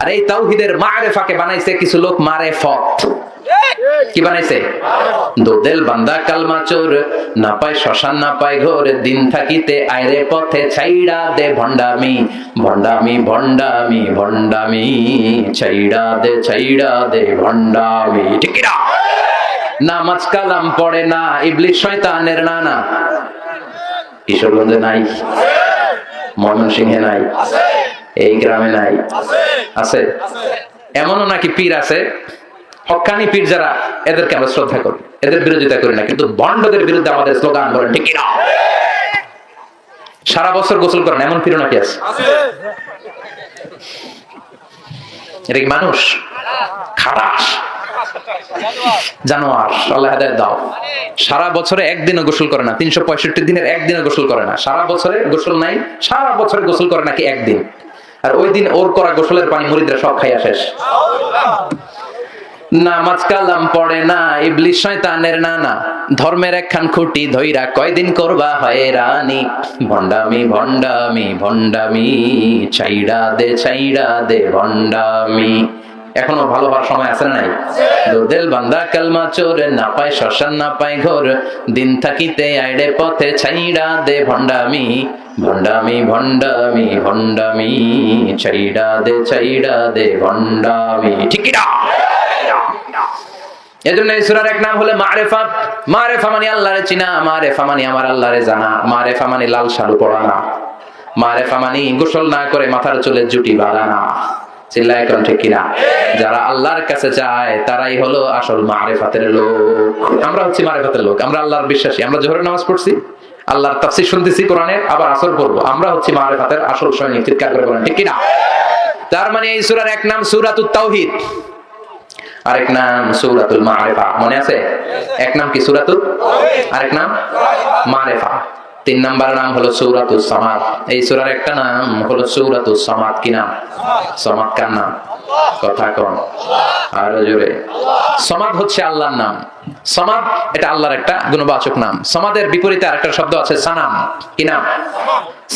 আর এই তাওহীদের মারিফাকে বানাইছে কিছু লোক মারেফত। কি বানাইছে? দোদেল বান্দা কালমা চোর, না পায় শ্মশান না পায় ঘোর, দিন থাকিতে আইরে পথে ছাইড়া দে ভণ্ডামি, ভণ্ডামি ভণ্ডামি ভণ্ডামি, ছাইড়া দে ভণ্ডামি। ঠিক না? নামাজ কালাম পড়ে না, ইবলিস শয়তানের নানা। কিশোরগঞ্জে নাই, ময়মনসিংহে নাই, এই গ্রামে নাই, আছে? এমনও নাকি পীর আছে, হক্কানি পীর যারা, এদেরকে আমরা শ্রদ্ধা করি, এদের বিরোধিতা করি না, কিন্তু ভণ্ডদের বিরুদ্ধে আমাদের স্লোগান বলেন ঠিক না? সারা বছর গোসল করেন এমন পীর নাকি আছে? এটা কি মানুষ? খারাস। জানোয়ার। আল্লাহ হেদায়েত দাও। সারা বছরে একদিনও গোসল করে না, 365 দিনের একদিনও গোসল করে না, সারা বছরে গোসল নাই, সারা বছরে গোসল করে নাকি একদিন, আর ওই দিন ওর করা গোসলের পানি মুরিদরা সব খাইয়া শেষ। নামাজ কালাম পড়ে না, ইবলিস শয়তানের নানা, ধর্মের একখান খুঁটি ধইরা কয়দিন করবা হয়রানি, ভণ্ডামি ভণ্ডামি ভণ্ডামি, ছাইড়া দে ভণ্ডামি। এখনো ভালো হওয়ার সময় আছে না নাই? দুধেল বান্দা কালমা চোরে, না পায় শ্মশান না পায় ঘর, দিন থাকিতে আইড়ে পথে ছাইড়া দে ভণ্ডামি, ভণ্ডামি ভণ্ডামি ভণ্ডামি, ছাইড়া দে ভণ্ডামি। ঠিক কি না? এজন্য এই সূরার এক নাম হলো মারিফা। মারিফা মানে আল্লাহরে চিনা, মারিফা মানে আমার আল্লাহরে জানা, মারিফা মানে লাল শালু পরা না, মারিফা মানে গোসল না করে মাথার চুলে জুটি বাঁধা না। চিল্লায় কোন ঠিক কিনা? যারা আল্লাহর কাছে যায় তারাই হলো আসল মারিফাতের লোক। আমরা হচ্ছি মারিফাতের লোক, আমরা আল্লাহর বিশ্বাসী। আমরা জোহরের নামাজ পড়ছি, আল্লাহর তাফসীর শুনতেছি কোরআনের, আবার আসর পড়বো। আমরা হচ্ছি মারিফাতের আসল সৈনিক। চিৎকার করে বলেন ঠিক কিনা? তার মানে এই সূরার এক নাম সূরাতুত তাওহীদ, আরেক নাম সূরাতুল মারিফা। মনে আছে? এক নাম কি? সূরাতুল, আরেক নাম মারিফা। 3 নাম্বার নাম হলো সূরাতুস সামাদ। এই সূরার একটা নাম হলো সূরাতুস সামাদ। কি নাম? সামাদ কার নাম? কথা কোন? আর জোরে। সামাদ হচ্ছে আল্লাহর নাম। সামাদ এটা আল্লাহর একটা গুণবাচক নাম। সামাদের বিপরীতে আরেকটা শব্দ আছে সানাম। কি নাম?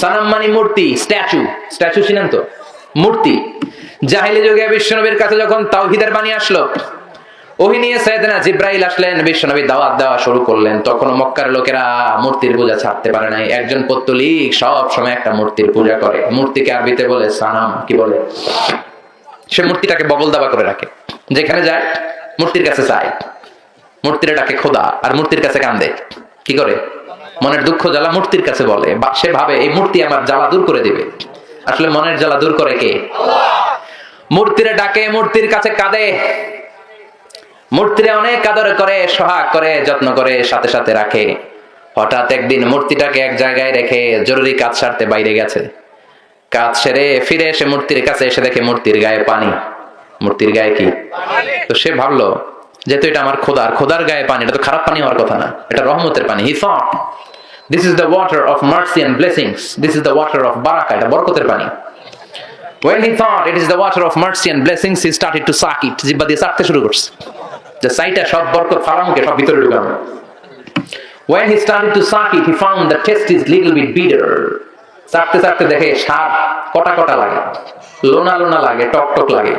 সানাম মানে মূর্তি, স্ট্যাচু। স্ট্যাচু চিনেন তো? মূর্তি। জাহেলি যুগে বিশ্বনবীর কাছে যখন তাওহীদের বাণী আসলো, ওহী নিয়ে সাইয়েদনা জিবরাইল আসলেন, বিশ্বনবী দাওয়াত দেওয়া শুরু করলেন। তখন মক্কার লোকেরা মূর্তির পূজা ছাড়তে পারে নাই। একজন পত্তলিক সব সময় একটা মূর্তির পূজা করে। মূর্তিকে আরবিতে বলে সানাম। কি বলে? সে মূর্তিটাকে বগল দাবা করে রাখে, যেখানে যায় মূর্তির কাছে চায়, মূর্তিরে ডাকে খোদা, আর মূর্তির কাছে কান্দে। কি করে? মনের দুঃখ জ্বালা মূর্তির কাছে বলে। সে ভাবে এই মূর্তি আমার জ্বালা দূর করে দিবে। আসলে মনের জ্বালা দূর করে কে? মূর্তিরে ডাকে, মূর্তির কাছে কাঁদে, মূর্তিরে অনেক আদর করে, সোহাগ করে, যত্ন করে, সাথে সাথে রাখে। হঠাৎ একদিন মূর্তিটাকে এক জায়গায় রেখে জরুরি কাজ সারতে বাইরে গেছে। কাজ সেরে ফিরে এসে মূর্তির কাছে এসে দেখে মূর্তির গায়ে পানি। মূর্তির গায়ে কি? তো সে ভাবলো যেহেতু এটা আমার খোদার, খোদার গায়ে পানি, এটা তো খারাপ পানি হওয়ার কথা না, এটা রহমতের পানি। He thought this is the water of mercy and blessings, this is the water of barakah, এটা বরকতের পানি। When he thought it is the water of mercy and blessings, he started to suck it, জিহ্বা দিয়ে চাটতে শুরু করছে, যে সাইটা সব বরকত ফালামুকে সব ভিতরে ঢুকানো। When he started to suck it, he found the taste is little bit bitter, চাটতে চাটতে দেখে স্বাদ কটা কটা লাগে, লোনা লোনা লাগে, টক টক লাগে।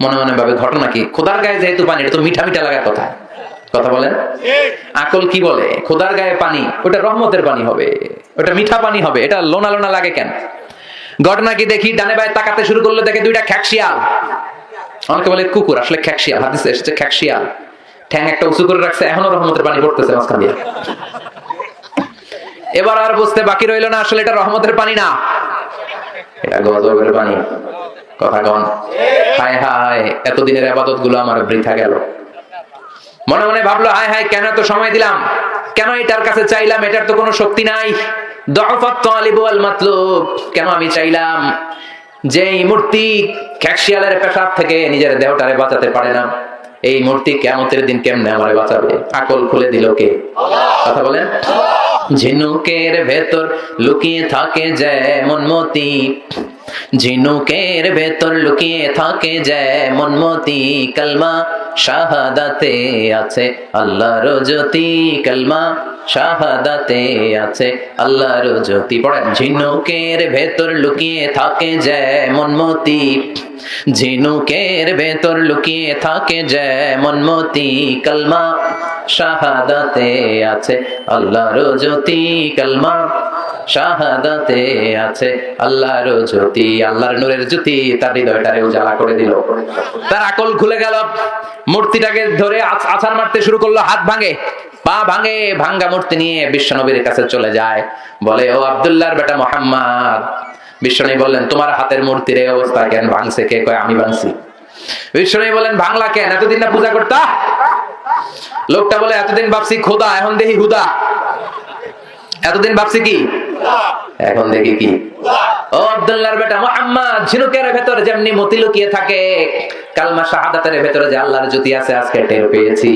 মনে মনে ভাবে ঘটনা কি? খোদার গায়ে যেহেতু পানি, এটা তো মিঠা মিঠা লাগার কথা। কথা বলেন? আকল কি বলে? খোদার গায়ে পানি, ওটা রহমতের পানি হবে, ওটা মিঠা পানি হবে, এটা লোনা লোনা লাগে কেন? ঘটনা কি? দেখি ডানে বায়ে তাকাতে শুরু করলো, দেখে দুইটা খ্যাকশিয়াল। অনেকে বলে কুকুর, আসলে খ্যাকশিয়াল। হাদিসে এসেছে খ্যাকশিয়াল, ঠ্যাং একটা উঁচু করে রাখছে, এখনো রহমতের পানি পড়তেছে মাঝখান দিয়ে। এবার আর বুঝতে বাকি রইল না, আসলে এটা রহমতের পানি না, এটা গজবের পানি। কথা কন? হায় হায়, এতদিনের ইবাদত গুলো আমার বৃথা গেল। মনে মনে ভাবলো, হায় হায়, কেন এত সময় দিলাম, কেন এটার কাছে চাইলাম, এটার তো কোনো শক্তি নাই। দুআফাত তালিব ওয়াল মাতলুব, কেন আমি চাইলাম? যে এই মূর্তি খ্যাকশিয়ালের পেশাব থেকে নিজের দেহটারে বাঁচাতে পারে না, এই মূর্তি কিয়ামতের দিন কেমনে আমারে বাঁচাবে? আকল খুলে দিল কে? কথা বলেন? ঝিনুকের ভেতর লুকিয়ে থাকে যেমন মতি, ঝিনুকের ভেতর লুকিয়ে থাকে যেমন মতি, কালমা শাহাদাতে আছে আল্লাহর জ্যোতি, কালমা শাহাদাতে আছে আল্লাহর জ্যোতি। পড়েন, ঝিনুকের ভেতর লুকিয়ে থাকে যেমন মতি, ঝিনুকের ভেতর লুকিয়ে থাকে যেমন মতি, কালমা শাহাদাতে আছে আল্লাহর জ্যোতি, কালমা শাহাদাতে আছে আল্লাহর জ্যোতি। আল্লাহর নূরের জ্যোতি তার হৃদয়টারে উজালা করে দিল। তার আকল খুলে গেল, মূর্তিটাকে ধরে আছাড় মারতে শুরু করলো, হাত ভাঙে, পা ভাঙে, ভাঙ্গা মূর্তি নিয়ে বিশ্বনবীর কাছে চলে যায়, বলে, ও আব্দুল্লাহর বেটা মুহাম্মদ। বিশ্বনবী বললেন, তোমার হাতের মূর্তির এই অবস্থা কেন? ভাঙছে কে? কয়, আমি ভাঙছি। বিশ্বনবী বলেন, ভাঙলা কেন? এতদিন না পূজা করতা? লোকটা বলে, এতদিন ভাবছি খোদা, এখন দেখি হুদা। এতদিন ভাবছি কি, এখন দেখি কি? ও আব্দুল্লাহর বেটা মুহাম্মদ, ঝিনুকের ভেতর যেমনি মতি লুকিয়ে থাকে, কালমা শাহাদাতের ভেতরে যে আল্লাহর জ্যোতি আছে আজকে টের পেয়েছি।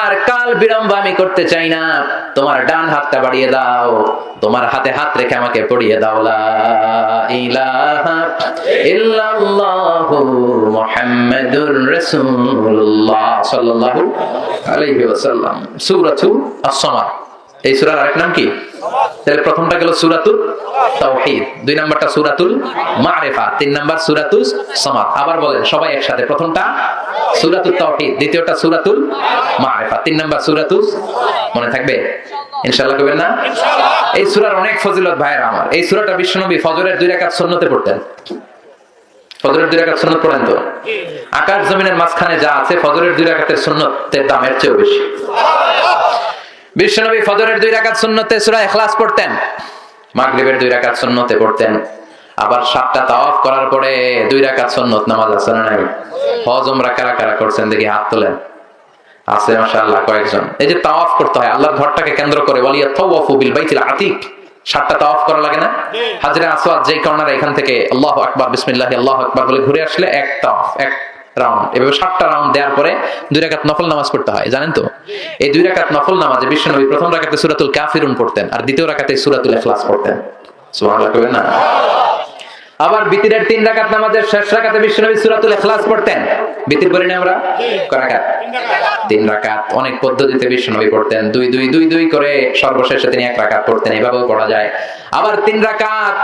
আর কাল বিলম্ব আমি করতে চাই না, তোমার ডান হাতটা বাড়িয়ে দাও, তোমার হাতে হাত রেখে আমাকে পড়িয়ে দাও লা ইলাহা ইল্লাল্লাহু মুহাম্মাদুর রাসূলুল্লাহ সাল্লাল্লাহু আলাইহি ওয়াসাল্লাম। সূরাতুল আস-সামাদ, এই সূরার আরেক নাম কি? তাহলে প্রথমটা গেল সূরাতুল তাওহীদ, দুই নাম্বারটা সূরাতুল মারিফা, তিন নাম্বার সূরাতুল সামাদ। আবার বলেন সবাই একসাথে, প্রথমটা সূরাতুল তাওহীদ, দ্বিতীয়টা সূরাতুল মারিফা, তিন নাম্বার সূরাতুল, মনে থাকবে ইনশাআল্লাহ? কবেন না? এই সূরার অনেক ফজিলত ভাইরা আমার। এই সূরাটা বিশ্বনবী ফজরের 2 রাকাত সুন্নতে পড়তেন। ফজরের 2 রাকাত সুন্নত পড়েন তো? আকাশ জমিনের মাঝখানে যা আছে ফজরের 2 রাকাতের সুন্নতের দামের চেয়ে বেশি। বিশ্বনবী ফজরের 2 রাকাত সুন্নতে সূরা ইখলাস পড়তেন, মাগরিবের 2 রাকাত সুন্নতে পড়তেন, আবার 7টা তাওয়াফ করার পরে 2 রাকাত সুন্নত নামাজ আছে না নাই? হজ উমরা কারা কারা করছেন দেখি হাত তোলেন। আছে মাশাআল্লাহ কয়েকজন। এই যে তাওয়াফ করতে হয় আল্লাহর ঘরটাকে কেন্দ্র করে, ওয়ালিয়া তাওয়াফু বিল বাইতিল আতিক, 7টা তাওয়াফ করা লাগে না? হাজরে আসওয়াদ যেই কর্নারে, এখান থেকে আল্লাহু আকবার বিসমিল্লাহ আল্লাহু আকবার বলে ঘুরে আসলে এক তাওয়াফ, এক রাউন্ড। এভাবে 7টা রাউন্ড দেওয়ার পরে 2 রাকাত নফল নামাজ পড়তে হয়, জানেন তো? এই 2 রাকাত নফল নামাজে বিশ্বনবী প্রথম রাকাতে সূরাতুল কাফিরুন পড়তেন, আর দ্বিতীয় রাকাতে সূরাতুল ইখলাস পড়তেন। সুবহানাল্লাহ কইবেন না? আবার বিতিরের 3 রাকাত নামাজের শেষ রাকাতে বিশ্বনবী সূরাতুল ইখলাস পড়তেন। বিতির পড়ি না আমরা? কয় রাকাত? 3 রাকাত। অনেক পদ্ধতিতে বিশ্বনবী পড়তেন, 2 2 2 2 করে, সর্বশেষে তিনি 1 রাকাত পড়তেন। এভাবেও পড়া যায়। আবার 3 রাকাত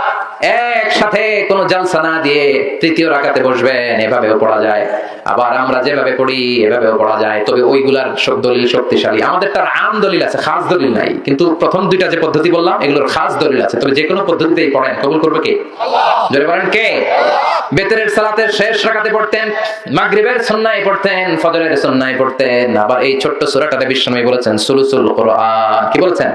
একসাথে কোনো জালসা না দিয়ে তৃতীয় রাকাতে বসবেন, এভাবেও পড়া যায়। আবার আমরা যেভাবে পড়ি এভাবেও পড়া যায়, তবে ওইগুলার দলিল শক্তিশালী। আমাদের তার আম দলিল আছে, খাস দলিল নাই। কিন্তু প্রথম 2টা যে পদ্ধতি বললাম এগুলোর খাস দলিল আছে। তবে যে কোনো পদ্ধতিতেই পড়েন, কবুল করবে কে? আল্লাহ। জোরে বলেন কে? বেতরের সালাতের শেষ রাকাতে পড়তেন, মাগরিবের সুন্নায় পড়তেন, ফজরের সুন্নায় পড়তেন। আবার এই ছোট্ট সূরাটাতে বিশ্বনবী বলেছেন সুলুসুল কোরআন। কি বলেছেন?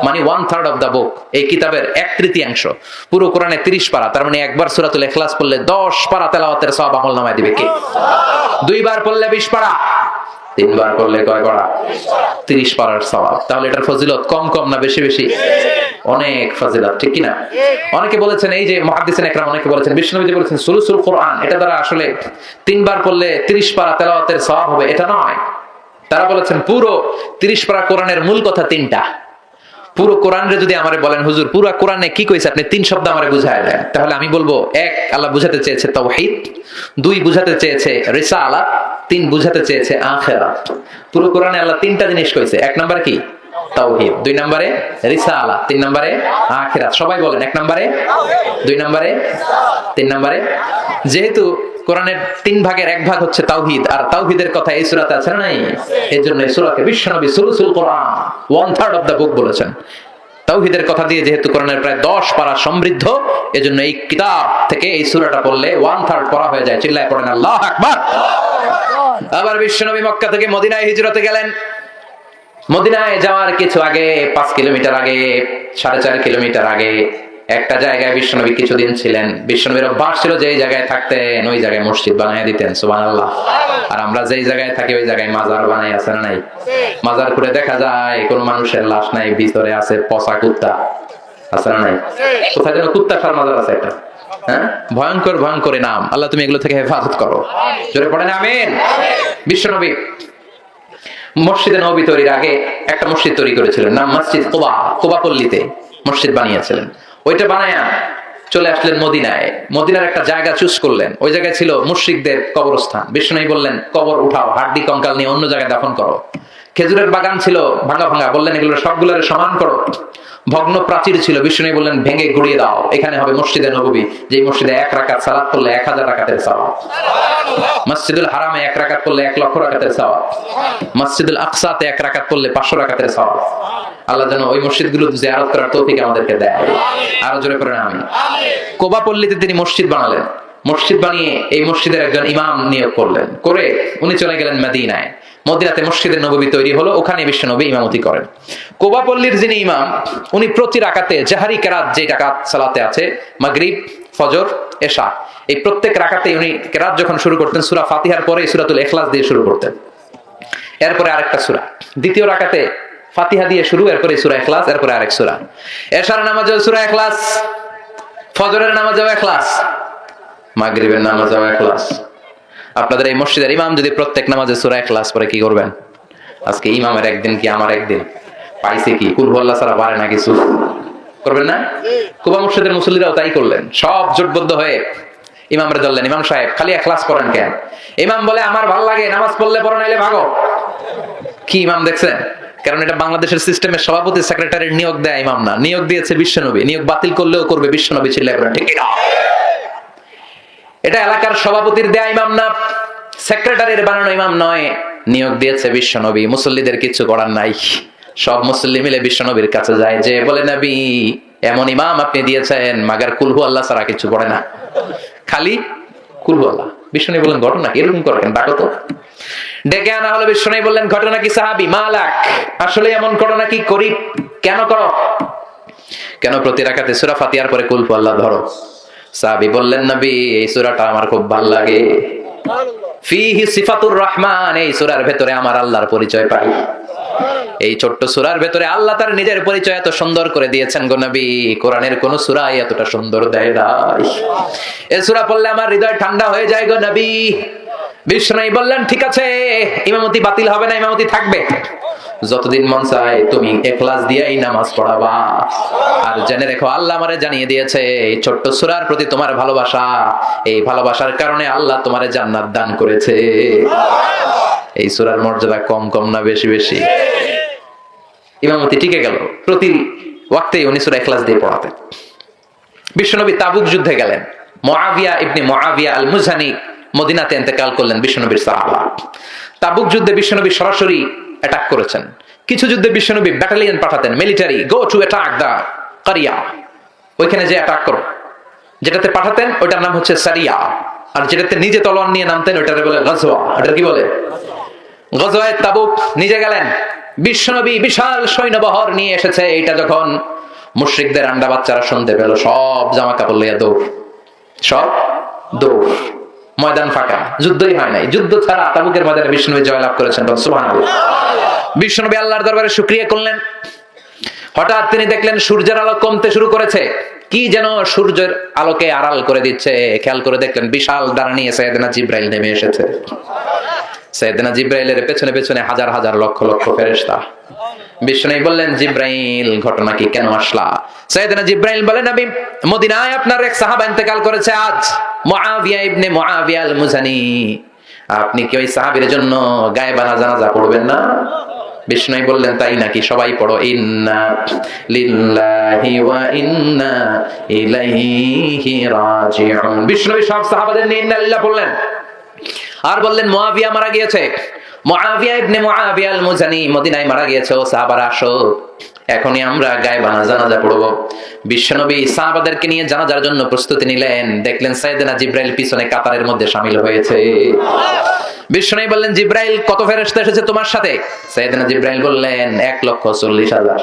মানে 1/3 অফ দা বুক। এই কিতাবের 1/3 পুরো কোরআনে 30 পারা। তার মানে একবার সূরাতুল ইখলাস পড়লে 10 পারা তেলাওয়াতের সওয়াব আমলনামায় দিবে কে? 2 বার পড়লে 20 পারা, 3 বার পড়লে কয় পারা? 30 পারার সওয়াব। তাহলে এটার ফজিলত কম কম না বেশি বেশি? অনেক ফজিলত, ঠিক কি না? অনেকে বলেছেন, এই যে মুহাদ্দিসিন একরাম অনেকে বলেছেন বিশ্বনবী যে বলেছেন সুলুসুল কোরআন, এটা দ্বারা আসলে 3 বার পড়লে 30 পারা তেলাওয়াতের সওয়াব হবে, এটা নয়। তারা বলেছেন পুরো 30 পারা কোরআনের মূল কথা 3টা। পুরো কোরআনে যদি আমারে বলেন হুজুর পুরো কোরআনে কি কইছে, আপনি 3 শব্দ আমারে বুঝায় দেন, তাহলে আমি বলবো 1 আল্লাহ বুঝাতে চেয়েছে তাওহীদ, 2 বুঝাতে চেয়েছে রিসালাত, 3 বুঝাতে চেয়েছে আখিরাত। পুরো কোরআনে আল্লাহ 3টা জিনিস কইছে। 1 নাম্বার কি? তাওহীদ, 2 নম্বরে রিসালাত, 3 নম্বরে আখিরাত। সবাই বলেন 1 নম্বরে, 2 নম্বরে, 3 নম্বরে। যেহেতু কোরআনের 3 ভাগের 1 ভাগ হচ্ছে তাওহীদ, আর তাওহীদের কথা এই সূরাতে আছে না নাই? এজন্য এই সূরাকে বিশ্বনবী সুলুসুল কোরআন 1/3 অফ দা বুক বলেছেন। তাওহীদের কথা দিয়ে যেহেতু কোরআনের প্রায় 10 পারা সমৃদ্ধ, এজন্য এই কিতাব থেকে এই সূরাটা পড়লে 1/3 পড়া হয়ে যায়। চিল্লায় পড়েন আল্লাহু আকবার। আবার বিশ্বনবী মক্কা থেকে মদিনায় হিজরতে গেলেন। মদিনায় যাওয়ার কিছু আগে, 5 কিলোমিটার আগে, 4.5 কিলোমিটার আগে একটা জায়গায় বিশ্বনবী কিছুদিন ছিলেন। বিশ্বনবীর অভ্যাস ছিল যে জায়গায় থাকতেন ওই জায়গায় মসজিদ বানিয়ে দিতেন। সুবহানাল্লাহ। আর আমরা যেই জায়গায় থাকি ওই জায়গায় মাজার বানাই, আছে না নাই? মাজার করে দেখা যায় কোন মানুষের লাশ নাই, ভিতরে আছে পচা কুত্তা, আছে না নাই? কোথায় যেন কুত্তা খার মাজার আছে একটা, হ্যাঁ? ভয়ঙ্কর ভয়ঙ্কর নাম। আল্লাহ তুমি এগুলো থেকে হেফাজত করো। জোরে পড়েন আমিন। বিশ্বনবী মসজিদে নববী তৈরির আগে একটা মসজিদ তৈরি করেছিলেন, নাম মসজিদ কুবা। কুবা পল্লীতে মসজিদ বানিয়েছিলেন। ওইটা বানায়া চলে আসলেন মদিনায়। মদিনার একটা জায়গা চুজ করলেন, ওই জায়গায় ছিল মুশরিকদের কবরস্থান। বিষ্ণু বললেন কবর উঠাও, হাড্ডি কঙ্কাল নিয়ে অন্য জায়গায় দাফন করো। খেজুরের বাগান ছিল ভাঙা ভাঙা, বললেন এগুলো সবগুলোর সমান করো। ভগ্ন প্রাচীর ছিল, বিষ্ণু বললেন ভেঙে গুড়িয়ে দাও, এখানে হবে মসজিদে নববী, যে মসজিদে 1 রাকাত সালাত পড়লে 1000 রাকাতের সওয়াব। মসজিদুল হারামে 1 রাকাত পড়লে 1 লক্ষ রাকাতের সওয়াব। মসজিদুল আকসাতে 1 রাকাত পড়লে 500 রাকাতের সওয়াব। আল্লাহ যেন ওই মসজিদগুলো জিয়ারত করার তৌফিক আমাদেরকে দেয়। আরো জোরে পড়েন আমিন। কোবা পল্লীতে তিনি মসজিদ বানালেন। মসজিদ বানিয়ে এই মসজিদের একজন ইমাম নিয়োগ করলেন, করে উনি চলে গেলেন মদিনায়। মদিনাতে মসজিদে নববী তৈরি হলো, ওখানে বিশ্বনবী ইমামতি করেন। কোবা পল্লীর যিনি ইমাম, উনি প্রতি রাকাতে জাহারি কেরাত, যে রাকাত সালাতে আছে মাগরিব, ফজর, এশা, এই প্রত্যেক রাকাতে উনি কেরাত যখন শুরু করতেন সূরা ফাতিহার পরে সূরাতুল ইখলাস দিয়ে শুরু করতেন। এরপরে আরেকটা সূরা, দ্বিতীয় রাকাতে ফাতিহা দিয়ে শুরু, এরপরে সূরা ইখলাস, এরপরে আরেক সূরা। এশার নামাজে সূরা ইখলাস, ফজরের নামাজেও ইখলাস, মাগরিবের নামাজেও ইখলাস। আপনাদের এই মসজিদের ইমাম যদি প্রত্যেক নামাজে সূরা ইখলাস পড়ে কি করবেন? আজকে ইমামের একদিন কি আমার একদিন, পাইছে কি? কুল হুয়াল্লাহ ছাড়া পারে না কিছু, করবেন না? কুবা মসজিদের মুসল্লিরাও তাই করলেন, সব জোটবদ্ধ হয়ে ইমামরে ধরলেন, ইমাম সাহেব খালি ইখলাস পড়েন কেন? ইমাম বলে আমার ভালো লাগে, নামাজ পড়লে পড়ো নাইলে ভাগো। কি ইমাম দেখছেন? কারণ এটা বাংলাদেশের সিস্টেমের সভাপতি সেক্রেটারির নিয়োগ দেয় ইমাম না, নিয়োগ দিয়েছে বিশ্বনবী। নিয়োগ বাতিল করলেও করবে বিশ্বনবী, ছিল ঠিক না? এটা এলাকার সভাপতির দেয়া ইমাম না, সেক্রেটারির বানানো ইমাম নয়, নিয়োগ দিয়েছে বিশ্বনবী। মুসল্লিদের কিছু করার নাই, সব মুসল্লি মিলে বিশ্বনবীর কাছে যায়, যে বলে নবী এমন ইমাম আপনি দিয়েছেন, মাগার কুল হুয়াল্লাহ ছাড়া কিছু পড়ে না, খালি কুল হুয়াল্লাহ। বিশ্বনবী বললেন ঘটনা কি? এরকম করেন, ডাকো তো। ডেকে আনা হলো, বিশ্বনবী বললেন ঘটনা কি সাহাবী? মালাক, আসলে এমন ঘটনা কি? করি কেন করো? কেন প্রতি রাকাতে সূরা ফাতিহার পরে কুল হুয়াল্লাহ ধরো? সাহাবী বললেন নবী এই সূরাটা আমার খুব ভালো লাগে, ফিহি সিফাতুর রহমান, এই সূরার ভেতরে আমার আল্লাহর পরিচয় পাই। এই ছোট্ট সূরার ভেতরে আল্লাহ তার নিজের পরিচয় এত সুন্দর করে দিয়েছেন গো নবী, কোরআনের কোন সূরাই এতটা সুন্দর দেয় নাই। এই সূরা পড়লে আমার হৃদয় ঠান্ডা হয়ে যায় গো নবী। বিষ্ণু বললেন ঠিক আছে, ইমামতি বাতিল হবে না, ইমামতি থাকবে, যতদিন মন চায় তুমি ইখলাস দিয়েই নামাজ পড়াবা। আর জেনে রেখো আল্লাহ আমারে জানিয়ে দিয়েছে এই ছোট্ট সূরার প্রতি তোমার ভালোবাসা, এই ভালোবাসার কারণে আল্লাহ তোমারে জান্নাত দান করেছে। এই সূরার মর্যাদা কম কম না বেশি বেশি? ইমামতি টিকে গেল, প্রতি ওয়াক্তেই উনি সূরা ইখলাস দিয়ে পড়াতেন। বিশ্বনবী তাবুক যুদ্ধে গেলেন, মুআবিয়া ইবনে মুআবিয়া আল মুজানি মদিনাতে ইন্তেকাল করলেন, বিশ্বনবীর সাহাবা। তাবুক যুদ্ধে বিশ্বনবী সরাসরি অ্যাটাক করেছেন। কিছু যুদ্ধে বিশ্বনবী ব্যাটালিয়ন পাঠাতেন, মিলিটারি, গো টু অ্যাটাক দা কারিয়া, ওইখানে যে অ্যাটাক করো। যেটাতে পাঠাতেন ওইটার নাম হচ্ছে সারিয়া, আর যেটাতে নিজে তলোয়ার নিয়ে নামতেন ওইটারে বলে গাজওয়া। ওটা কি বলে? গাজওয়ায়ে তাবুক নিজে গেলেন। বিশ্বনবী বিশাল সৈন্যবহর নিয়ে এসেছে, এইটা যখন মুশরিকদের আন্ডা বাচ্চারা শুনতে পেল, সব জামা কাপড় লইয়া দৌড়, সব দৌড়, ময়দান ফাঁকা, যুদ্ধই হয় নাই। যুদ্ধ ছাড়া তাবুকের ময়দানে বিশ্বনবী জয়লাভ করেছেন, সুবহানাল্লাহ। বিশ্বনবী আল্লাহর দরবারে শুকরিয়া করলেন। হঠাৎ তিনি দেখলেন সূর্যের আলো কমতে শুরু করেছে, কি যেন সূর্যের আলোকে আড়াল করে দিচ্ছে। খেয়াল করে দেখলেন বিশাল ডানা নিয়ে সাইয়েদনা জিবরাইল নেমে এসেছে। সাইয়েদনা জিবরাইলের পেছনে পেছনে হাজার হাজার লক্ষ লক্ষ ফেরেশতা। বিশ্বনবী বললেন জিবরাইল ঘটনা কি, কেন আসলা? সাইয়েদনা জিবরাইল বলেন নবী মদিনায় আপনার এক সাহাবা ইন্তেকাল করেছে আজ, মুআবিয়া ইবনে মুআবিয়া আল মুজানি। আপনি কি ওই সাহাবীর জন্য গায়েবানা জানাজা পড়বেন না? বিষ্ণু বললেন তাই নাকি? সবাই পড়ো, ইন্না লিল্লাহি ওয়া ইন্না ইলাইহি রাজিউন। বিষ্ণু সব সাহাবাদের নিয়ে ইন্না লিল্লাহ বললেন, আর বললেন মুআবিয়া মারা গিয়েছে, মুআবিয়া ইবনে মুআবিয়া আল মুজানি মদিনায় মারা গিয়েছে। ও সাহাবারা আসো, এখনই আমরা গায়েবানা জানাজা পড়বো। বিশ্বনবী সাহাবাদেরকে নিয়ে জানাজার জন্য প্রস্তুতি নিলেন। দেখলেন সাইয়েদনা জিবরাইল পিছনে কাতারের মধ্যে শামিল হয়েছে। বিশ্বনবী বললেন জিবরাইল কত ফেরেশতা এসেছে তোমার সাথে? সাইয়েদনা জিবরাইল বললেন 1,40,000।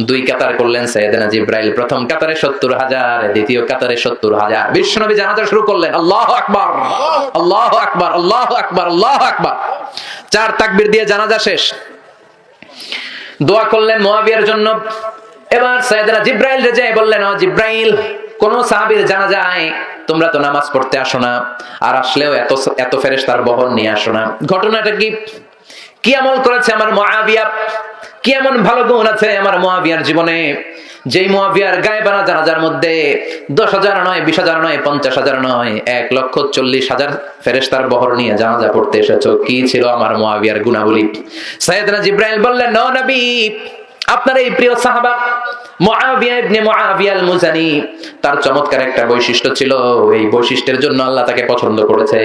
দুই কাতার করলেন সাইয়েদনা জিবরাইল, প্রথম কাতারে 70,000, দ্বিতীয় কাতারে 70,000। বিশ্বনবী জানাজা শুরু করলেন, আল্লাহু আকবার, আল্লাহু আকবার, আল্লাহু আকবার, আল্লাহু আকবার। 4 তাকবীর দিয়ে জানাজা শেষ। দোয়া করলেন মুআবিয়ার জন্য। এবার সাইয়েদনা জিবরাইল রে যায় বললেন, ও জিবরাইল, কোন সাহাবীর জানাজায় তোমরা তো নামাজ পড়তে আসো না, আর আসলেও এত এত ফেরেশতার বহর নিয়ে আসো না, ঘটনাটা কি? কি আমল করেছে আমার মুআবিয়া? কি এমন ভালো গুণ আছে আমার মুআবিয়ার জীবনে, যেই মুআবিয়ার গায়েবানা জানাজার মধ্যে 10,000 নয়, 20,000 নয়, 50,000 নয়, 1,40,000 ফেরেশতার বহর নিয়ে জানাজা পড়তে এসেছো? কি ছিল আমার মুআবিয়ার গুণাবলী? সাইয়েদনা জিবরাইল বললেন, ও নবী, আপনার এই প্রিয় সাহাবা মুআবিয়া ইবনে মুআবিয়া আল মুজানি, তার চমৎকার একটা বৈশিষ্ট্য ছিল, এই বৈশিষ্ট্যের জন্য আল্লাহ তাকে পছন্দ করেছে।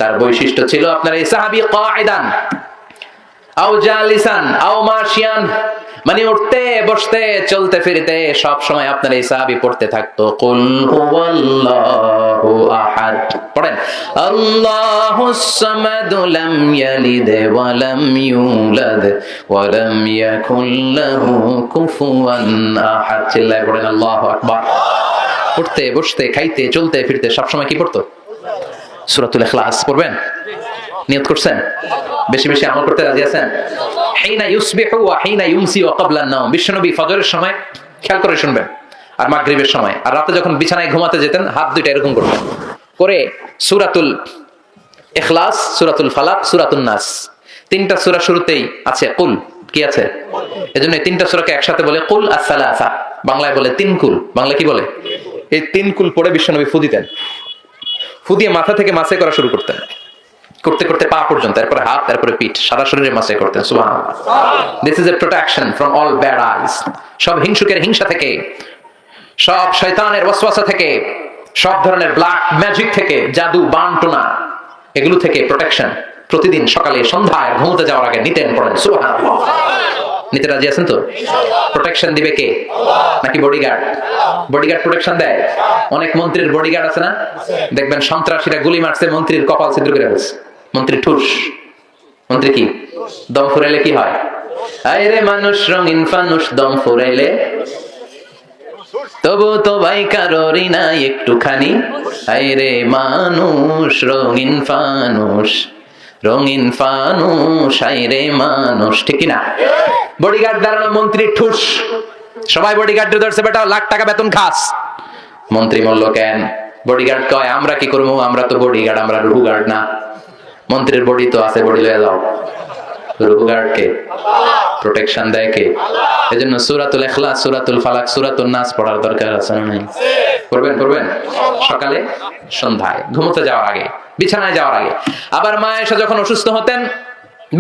তার বৈশিষ্ট্য ছিল আপনার এই সাহাবী কাঈদান আও জালিসান আও মাশিয়ান, মানে উঠতে বসতে চলতে ফিরতে সব সময় আপনার এই সাহাবী পড়তে থাকতো কুল হুয়াল্লাহু আহাদ। পড়েন, আল্লাহুস সামাদ লাম ইয়ালিদ ওয়া লাম ইউলাদ ওয়া লাম ইয়াকুল লাহু কুফুয়ান আহাদ। চিল্লায়ে পড়েন আল্লাহু আকবার। উঠতে বসতে খাইতে চলতে ফিরতে সব সময় কি পড়তো? সূরাতুল ইখলাস পড়বেন। নিয়ত করছেন? বেশি বেশি আমল করতে রাজি আছেন? হিনা ইউসবিহু ওয়া হিনা ইউমসি ওয়া ক্বাবলা আন-নাওম। বিশ্বনবী ফজরের সময়, খেয়াল করে শুনবেন, আর মাগরিবের সময়। আর রাতে যখন বিছানায় ঘুমাতে যেতেন হাত দুইটা এরকম করতেন, করে সূরাতুল ইখলাস, সূরাতুল ফালাক, সূরাতুন নাস, তিনটা সূরা শুরুতেই আছে কুল, কি আছে? এজন্য এই তিনটা সূরাকে একসাথে বলে কুল আস-সালাসা, বাংলায় বলে তিন কুল। বাংলা কি বলে? এই তিন কুল পড়ে বিশ্বনবী ফু দিতেন, ফু দিয়ে মাথা থেকে মাসে করা শুরু করতেন, করতে করতে পা পর্যন্ত, তারপরে হাত, তারপরে পিঠ, সারা শরীরে মাসে করতেন। সুবহানাল্লাহ। This is a protection from all bad eyes, সব হিংসুকের হিংসা থেকে, সব শয়তানের ওয়াসওয়াসা থেকে, সব ধরনের ব্ল্যাক ম্যাজিক থেকে, জাদু বানটোনা, এগুলো থেকে প্রোটেকশন প্রতিদিন সকালে সন্ধ্যায় ঘুমোতে যাওয়ার আগে নিতেন, পড়েন। সুবহানাল্লাহ। নিতে রাজি আছেন তো? প্রোটেকশন দিবে কে? নাকি বডিগার্ড? বডিগার্ড প্রোটেকশন দেয়। অনেক মন্ত্রীর বডিগার্ড আছে না? দেখবেন সন্ত্রাসীরা গুলি মারছে, মন্ত্রীর কপাল ছিদ্র করে গেছে, মন্ত্রী ঠুস। মন্ত্রী কি দম ফুরাইলে কি হয়? আরে মানুষ রঙিন ফানুষ, দম ফুরাইলে তবু তো ভাই কারোরই না একটুখানি, আরে মানুষ রঙিন ফানুষ, রঙিন ফানুষ, আরে মানুষ, ঠিক না? বডিগার্ড দাঁড়ানো, মন্ত্রী ঠুস, সবাই বডিগার্ড ধরছে, বেটা লাখ টাকা বেতন খাস। মন্ত্রী বলল কেন? বডিগার্ড কয় আমরা কি করবো, আমরা তো বডিগার্ড, আমরা রুহু গার্ড না। মন্ত্রীর বডি তো আছে, বডি লয়ে যাও। রুহু গার্ড কে? প্রোটেকশন দেয় কে? এজন্য সূরাতুল ইখলাস, সূরাতুল ফালাক, সূরাতুন নাস পড়ার দরকার আছে না নাই? পড়বেন, পড়বেন সকালে সন্ধ্যায় ঘুমোতে যাওয়ার আগে, বিছানায় যাওয়ার আগে। আবার মা আয়েশা যখন অসুস্থ হতেন,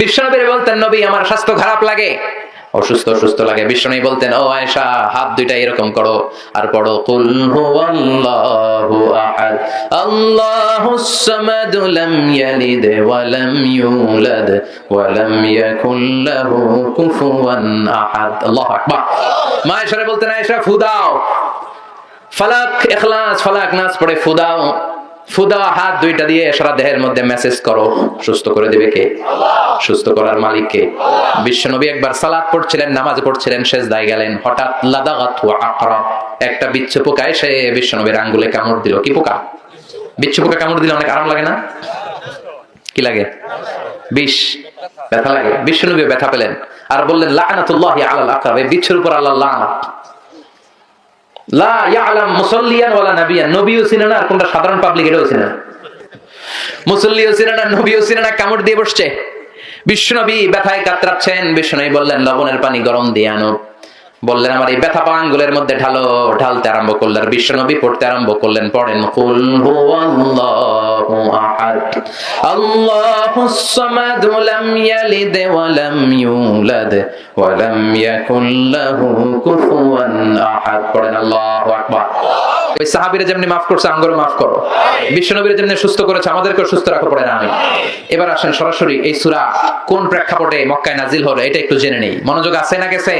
বিশ্বনবী বলতেন নবী আমার স্বাস্থ্য খারাপ লাগে, অসুস্থ অসুস্থ লাগে, বিশ্বনবী বলতেন ও আয়েশা হাত দুইটা এরকম করো আর পড়ো কুল হুয়াল্লাহু আহাদ আল্লাহুস সামাদ লাম ইয়ালিদ ওয়া লাম ইউলাদ ওয়া লাম ইয়াকুল লাহু কুফুয়ান আহাদ। আল্লাহু আকবার। মা আয়েশা বলতেন আয়েশা ফু দাও, ফালাক ইখলাস ফালাক নাস পড়ে ফু দাও, ফুদা হাত দুইটা দিয়ে সারা দেহের মধ্যে মেসেজ করো, সুস্থ করে দিবে কে? সুস্থ করার মালিক কে? বিশ্বনবী একবার সালাত পড়ছিলেন, নামাজ পড়ছিলেন, সেজদায় গেলেন, হঠাৎ লাদাগাতহু আকরাব, একটা বিচ্ছু পোকা এসে বিশ্বনবীর আঙ্গুলে কামড় দিল। কি পোকা? বিচ্ছু পোকা কামড় দিলে অনেক আরাম লাগে না? কি লাগে? বিষ, ব্যথা লাগে। বিশ্বনবী ব্যথা পেলেন আর বললেন লাআনাতুল্লাহি আলাল আকরাব, এই বিচ্ছুর উপর আল্লাহর লানত। লা ইয়ালাম মুসাল্লিয়ান ওয়ালা নাবিয়ান, নবীও ছিলেন না আর কোনটা সাধারণ পাবলিক এটাও ছিলেন না, মুসল্লিও ছিলেন না, নবীও ছিলেন না, কামড় দিয়ে বসছে। বিশ্বনবী ব্যথায় কাতরাচ্ছেন, বিশ্বনবী বললেন লবণের পানি গরম দিয়ে আনো, বললেন আমার এই ব্যথা পা আঙ্গুলের মধ্যে ঢালো, ঢালতে আরম্ভ করলেন। বিশ্বনবী পড়তে আরম্ভ করলেন, পড়েন কুল হুয়াল্লাহু আহাদ আল্লাহুস সামাদ লাম ইয়ালিদ ওয়া লাম ইউলাদ ওয়া লাম ইয়াকুল লাহু কুফুয়ান আহাদ। পড়েন আল্লাহু আকবার। ওই সাহাবীরা যেমনি মাফ করছে আমগরে মাফ করো, বিশ্বনবীরা যেমনি সুস্থ করেছে আমাদেরকেও সুস্থ রাখো, পড়েন আমিন। এবার আসেন সরাসরি এই সূরা কোন প্রেক্ষাপটে মক্কায় নাজিল হলো এটা একটু জেনে নেই। মনোযোগ আছে না গেছে?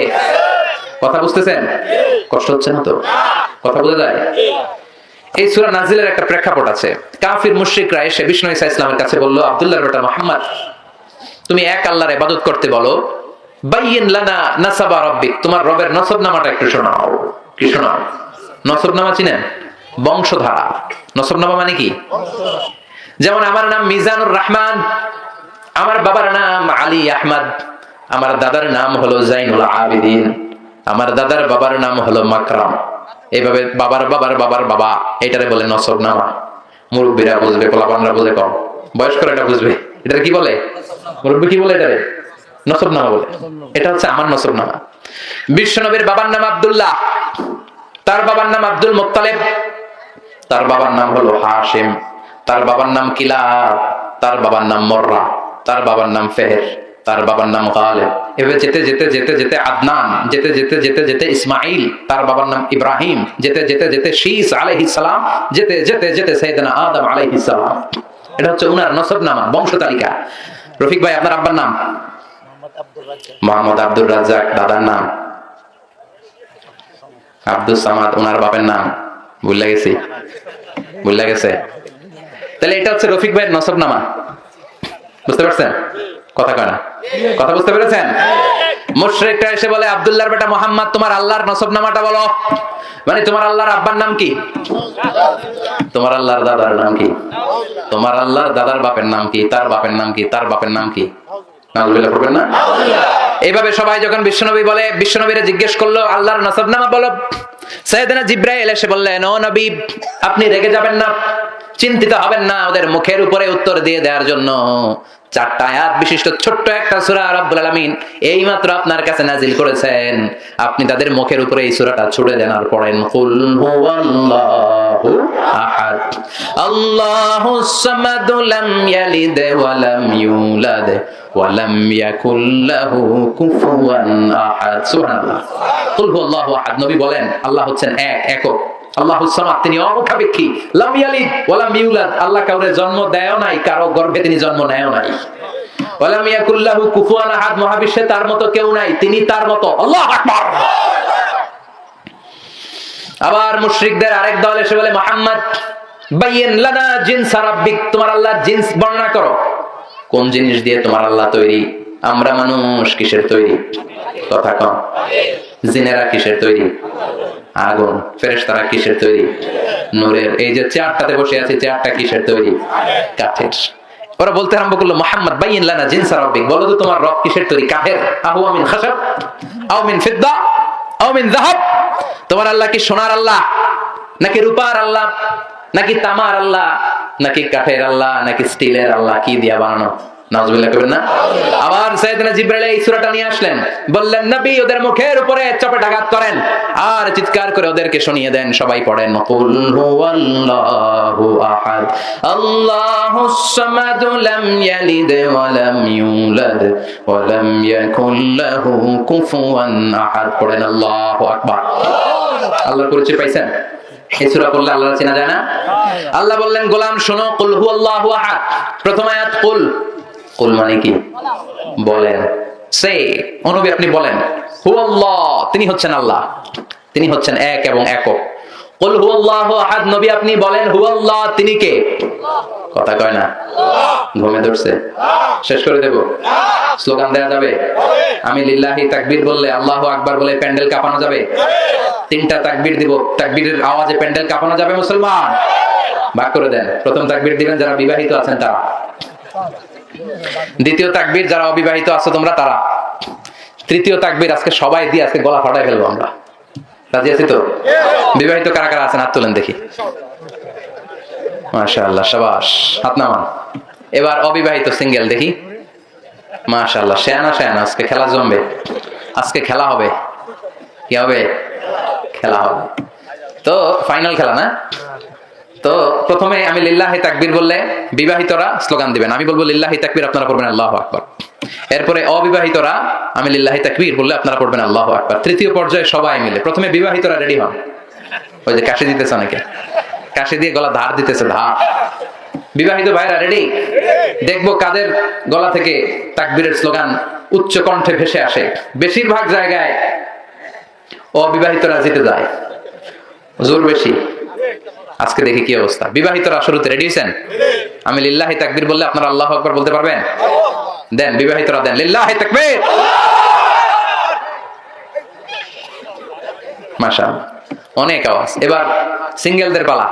কথা বুঝতেছেন? কষ্ট হচ্ছে না তো? কথা বোঝা যায়? এই সূরা নাজিলের একটা প্রেক্ষাপট আছে। কাফির মুশরিকরা এসে বিষ্ণু ঈসা ইসলামের কাছে বলল, আব্দুল্লাহর বেটা মুহাম্মদ তুমি এক আল্লাহর ইবাদত করতে বলো, বাইয়িন লানা নাসাবা রাব্বিক, তোমার রবের নসবনামাটা একটু শোনাও। কি শোনাও? নসবনামা চিনেন? বংশধারা। নসবনামা মানে কি? যেমন আমার নাম মিজানুর রহমান, আমার বাবার নাম আলী আহমদ, আমার দাদার নাম হলো জাইনুল আবিদিন, আমার দাদার বাবার নাম হলো মাকরাম। এইভাবে বাবার বাবার বাবার বাবা, এটারে বলে নসবনামা। মুরব্বীরা বুঝবে, পোলাপানরা বুঝে কম, বয়স্করা এটা বুঝবে। এটা কি বলে? মুরব্বী কি বলে? এটারে নসবনামা বলে। এটা হচ্ছে আমার নসবনামা। বিশ্বনবীর বাবার নাম আব্দুল্লাহ, তার বাবার নাম আব্দুল মুত্তালিব, তার বাবার নাম হলো হাশিম, তার বাবার নাম কিলাব, তার বাবার নাম মররা, তার বাবার নাম ফেহের, তার বাবার নাম গালিব। এভাবে যেতে যেতে যেতে যেতে আদনান, যেতে যেতে যেতে যেতে ইসমাইল, তার বাবার নাম ইব্রাহিম, যেতে যেতে যেতে শীস আলাইহিস সালাম, যেতে যেতে যেতে সাইয়েদনা আদম আলাইহিস সালাম। এটা হচ্ছে উনার নসবনামা, বংশ তালিকা। রফিক ভাই আপনার আব্বার নাম? মোহাম্মদ আব্দুর রাজ্জাক। দাদার নাম আব্দুল সামাদ, ওনার বাপের নাম ভুলে গেছি, ভুলে গেছে। তাহলে এটা হচ্ছে রফিক ভাইয়ের নসবনামা। বুঝতে পারছেন? কথা কয় না? কথা বুঝতে পেরেছেন? মুশরিকরা এসে বলে আব্দুল্লাহর বেটা মুহাম্মদ তোমার আল্লাহর নসবনামাটা বলো, মানে তোমার আল্লাহর আব্বার নাম কি, তোমার আল্লাহর দাদার নাম কি, তোমার আল্লাহর দাদার বাপের নাম কি, তার বাপের নাম কি, তার বাপের নাম কি। নাউজুবিল্লাহ পড়বেন না? এইভাবে সবাই যখন বিশ্বনবী বলে, বিশ্বনবীরে জিজ্ঞেস করলো আল্লাহর নসবনামা বলো, সাইয়েদনা জিবরাইল এসে বললেন, ও নবী, আপনি রেগে যাবেন না, চিন্তিত হবেন না। ওদের মুখের উপরে উত্তর দিয়ে দেওয়ার জন্য 4টা আয়াত বিশিষ্ট ছোট্ট একটা সূরা রব্বুল আলামিন এইমাত্র আপনার কাছে নাজিল করেছেন। আপনি তাদের মুখের উপরে এই সূরাটা ছুড়ে দেন আর পড়েন, কুল হুয়াল্লাহু আহাদ আল্লাহুস সামাদ লাম ইয়ালিদ ওয়া লাম ইউলাদ ওয়া লাম ইয়াকুল লাহু কুফুয়ান আহাদ। সুবহানাল্লাহ। কুল হুয়াল্লাহু আহাদ, নবী বলেন আল্লাহ হচ্ছেন এক, একক। আল্লাহুস সামাদ, তিনি অমুখাপেক্ষী। লাম ইয়ালিদ ওয়া লাম ইউলাদ, আল্লাহ কাউরে জন্ম দেয়ও নাই, কারো গর্ভে তিনি জন্ম নেয়ও নাই। ওয়া লাম ইয়াকুল লাহু কুফুয়ান আহাদ, মহাবিশ্বে তার মতো কেউ নাই, তিনি তার মতো। আল্লাহু আকবার। আবার মুশরিকদের আরেক দল এসে বলে, মুহাম্মদ বাইয়িন লানা জিনস রাব্বিক, তোমার আল্লাহর জিনস বর্ণনা করো। কোন জিনিস দিয়ে তোমার আল্লাহ তৈরি? আমরা মানুষ কিসের তৈরি? কথা কম। জিনেরা কিসের তৈরি? আগুন। ফেরেশতারা কিসের তৈরি? নূরের। এই যে চেয়ারটাতে বসে আছে, চেয়ারটা কিসের তৈরি? কাঠের। ওরা বলতে আরম্ভ করলো, মুহাম্মদ বাইয়িন লানা জিনস রাব্বিক, বলো তো তোমার রব কিসের তৈরি? কাঠের? আহু মিন খাশাব আও মিন ফিদ্দা আও মিন যাহাব, তোমার আল্লাহ কি সোনার আল্লাহ, নাকি রূপার আল্লাহ, নাকি তামার আল্লাহ, নাকি কাঠের আল্লাহ, নাকি স্টিলের আল্লাহ? কি দিয়া বানানো? নাউজুবিল্লাহ করবেন না। আবার সাইয়েদনা জিবরাইল এই সূরাটা নিয়ে আসলেন, বললেন নবী ওদের মুখের উপরে চপেটাঘাত করেন আর চিৎকার করে ওদেরকে শুনিয়ে দেন। সবাই পড়েন, কুল হুয়াল্লাহু আহাদ আল্লাহুস সামাদ লাম ইয়ালিদ ওয়া লাম ইউলাদ ওয়া লাম ইয়াকুল লাহু কুফুয়ান আহাদ। পড়েন আল্লাহু আকবার। আল্লাহর পরিচয় পাইছেন? এই সূরা পড়লে আল্লাহর চেনা যায় না? আল্লাহ বললেন, গোলাম শোনো, কুল হুয়াল্লাহু আহাদ। প্রথম আয়াত কুল। কুল মানে কি? বলেন। সে ও নবী আপনি বলেন, হুয়াল্লাহ, তিনি হচ্ছেন আল্লাহ, তিনি হচ্ছেন এক এবং একক। কুল হুয়াল্লাহু আহাদ, নবী আপনি বলেন হুয়াল্লাহ, তিনি কে? কথা কয় না। ঘুমে ধরছে? শেষ করে দেব? স্লোগান দেয়া যাবে? আমি লিল্লাহি তাকবীর বললে, আল্লাহু আকবার বলে প্যান্ডেল কাঁপানো যাবে? 3টা তাকবীর দিব, তাকবীরের আওয়াজে প্যান্ডেল কাঁপানো যাবে মুসলমান? ভাগ করে দেন। প্রথম তাকবীর দিবেন যারা বিবাহিত আছেন তারা, দ্বিতীয় তাকবীর যারা অবিবাহিত আছো তোমরা তারা, তৃতীয় তাকবীর আজকে সবাই দিয়ে আজকে গলা ফাটাই ফেলবো আমরা। রাজি আছি তো? বিবাহিত কারা কারা আছেন হাত তোলেন দেখি। মাশাআল্লাহ, শাবাশ, হাত নামান। এবার অবিবাহিত সিঙ্গেল দেখি। মাশাআল্লাহ, শেয়ানা শেয়ানা, আজকে খেলা জমবে, আজকে খেলা হবে। কি হবে? খেলা হবে। তো ফাইনাল খেলা না? তো প্রথমে আমি লিল্লাহি তাকবীর বললে বিবাহিতরা স্লোগান দিবেন, আমি বলবো লিল্লাহি তাকবীর, আপনারা পড়বেন আল্লাহু আকবার। এরপরে অবিবাহিতরা আমি লিল্লাহি তাকবীর বললে আপনারা পড়বেন আল্লাহু আকবার। তৃতীয় পর্যায়ে সবাই মিলে, প্রথমে বিবাহিতরা রেডি হন। ওই যে কাশি দিতেছে অনেকে, কাশি দিয়ে গলা ধার দিতেছে, ধার। বিবাহিত ভাইরা রেডি? দেখবো কাদের গলা থেকে তাকবীরের স্লোগান উচ্চ কণ্ঠে ভেসে আসে। বেশিরভাগ জায়গায় অবিবাহিতরা জিতে যায়, জোর বেশি। আজকে দেখি কি অবস্থা। বিবাহিতরা শুরুতে রেডি হয়েছেন? আমি লিল্লাহি তাকবীর বললে আপনারা আল্লাহু আকবার বলতে পারবেন? দেন, বিবাহিতরা দেন লিল্লাহি তাকবীর। মাশাআল্লাহ, অনেক আওয়াজ। এবার সিঙ্গেলদের পালা।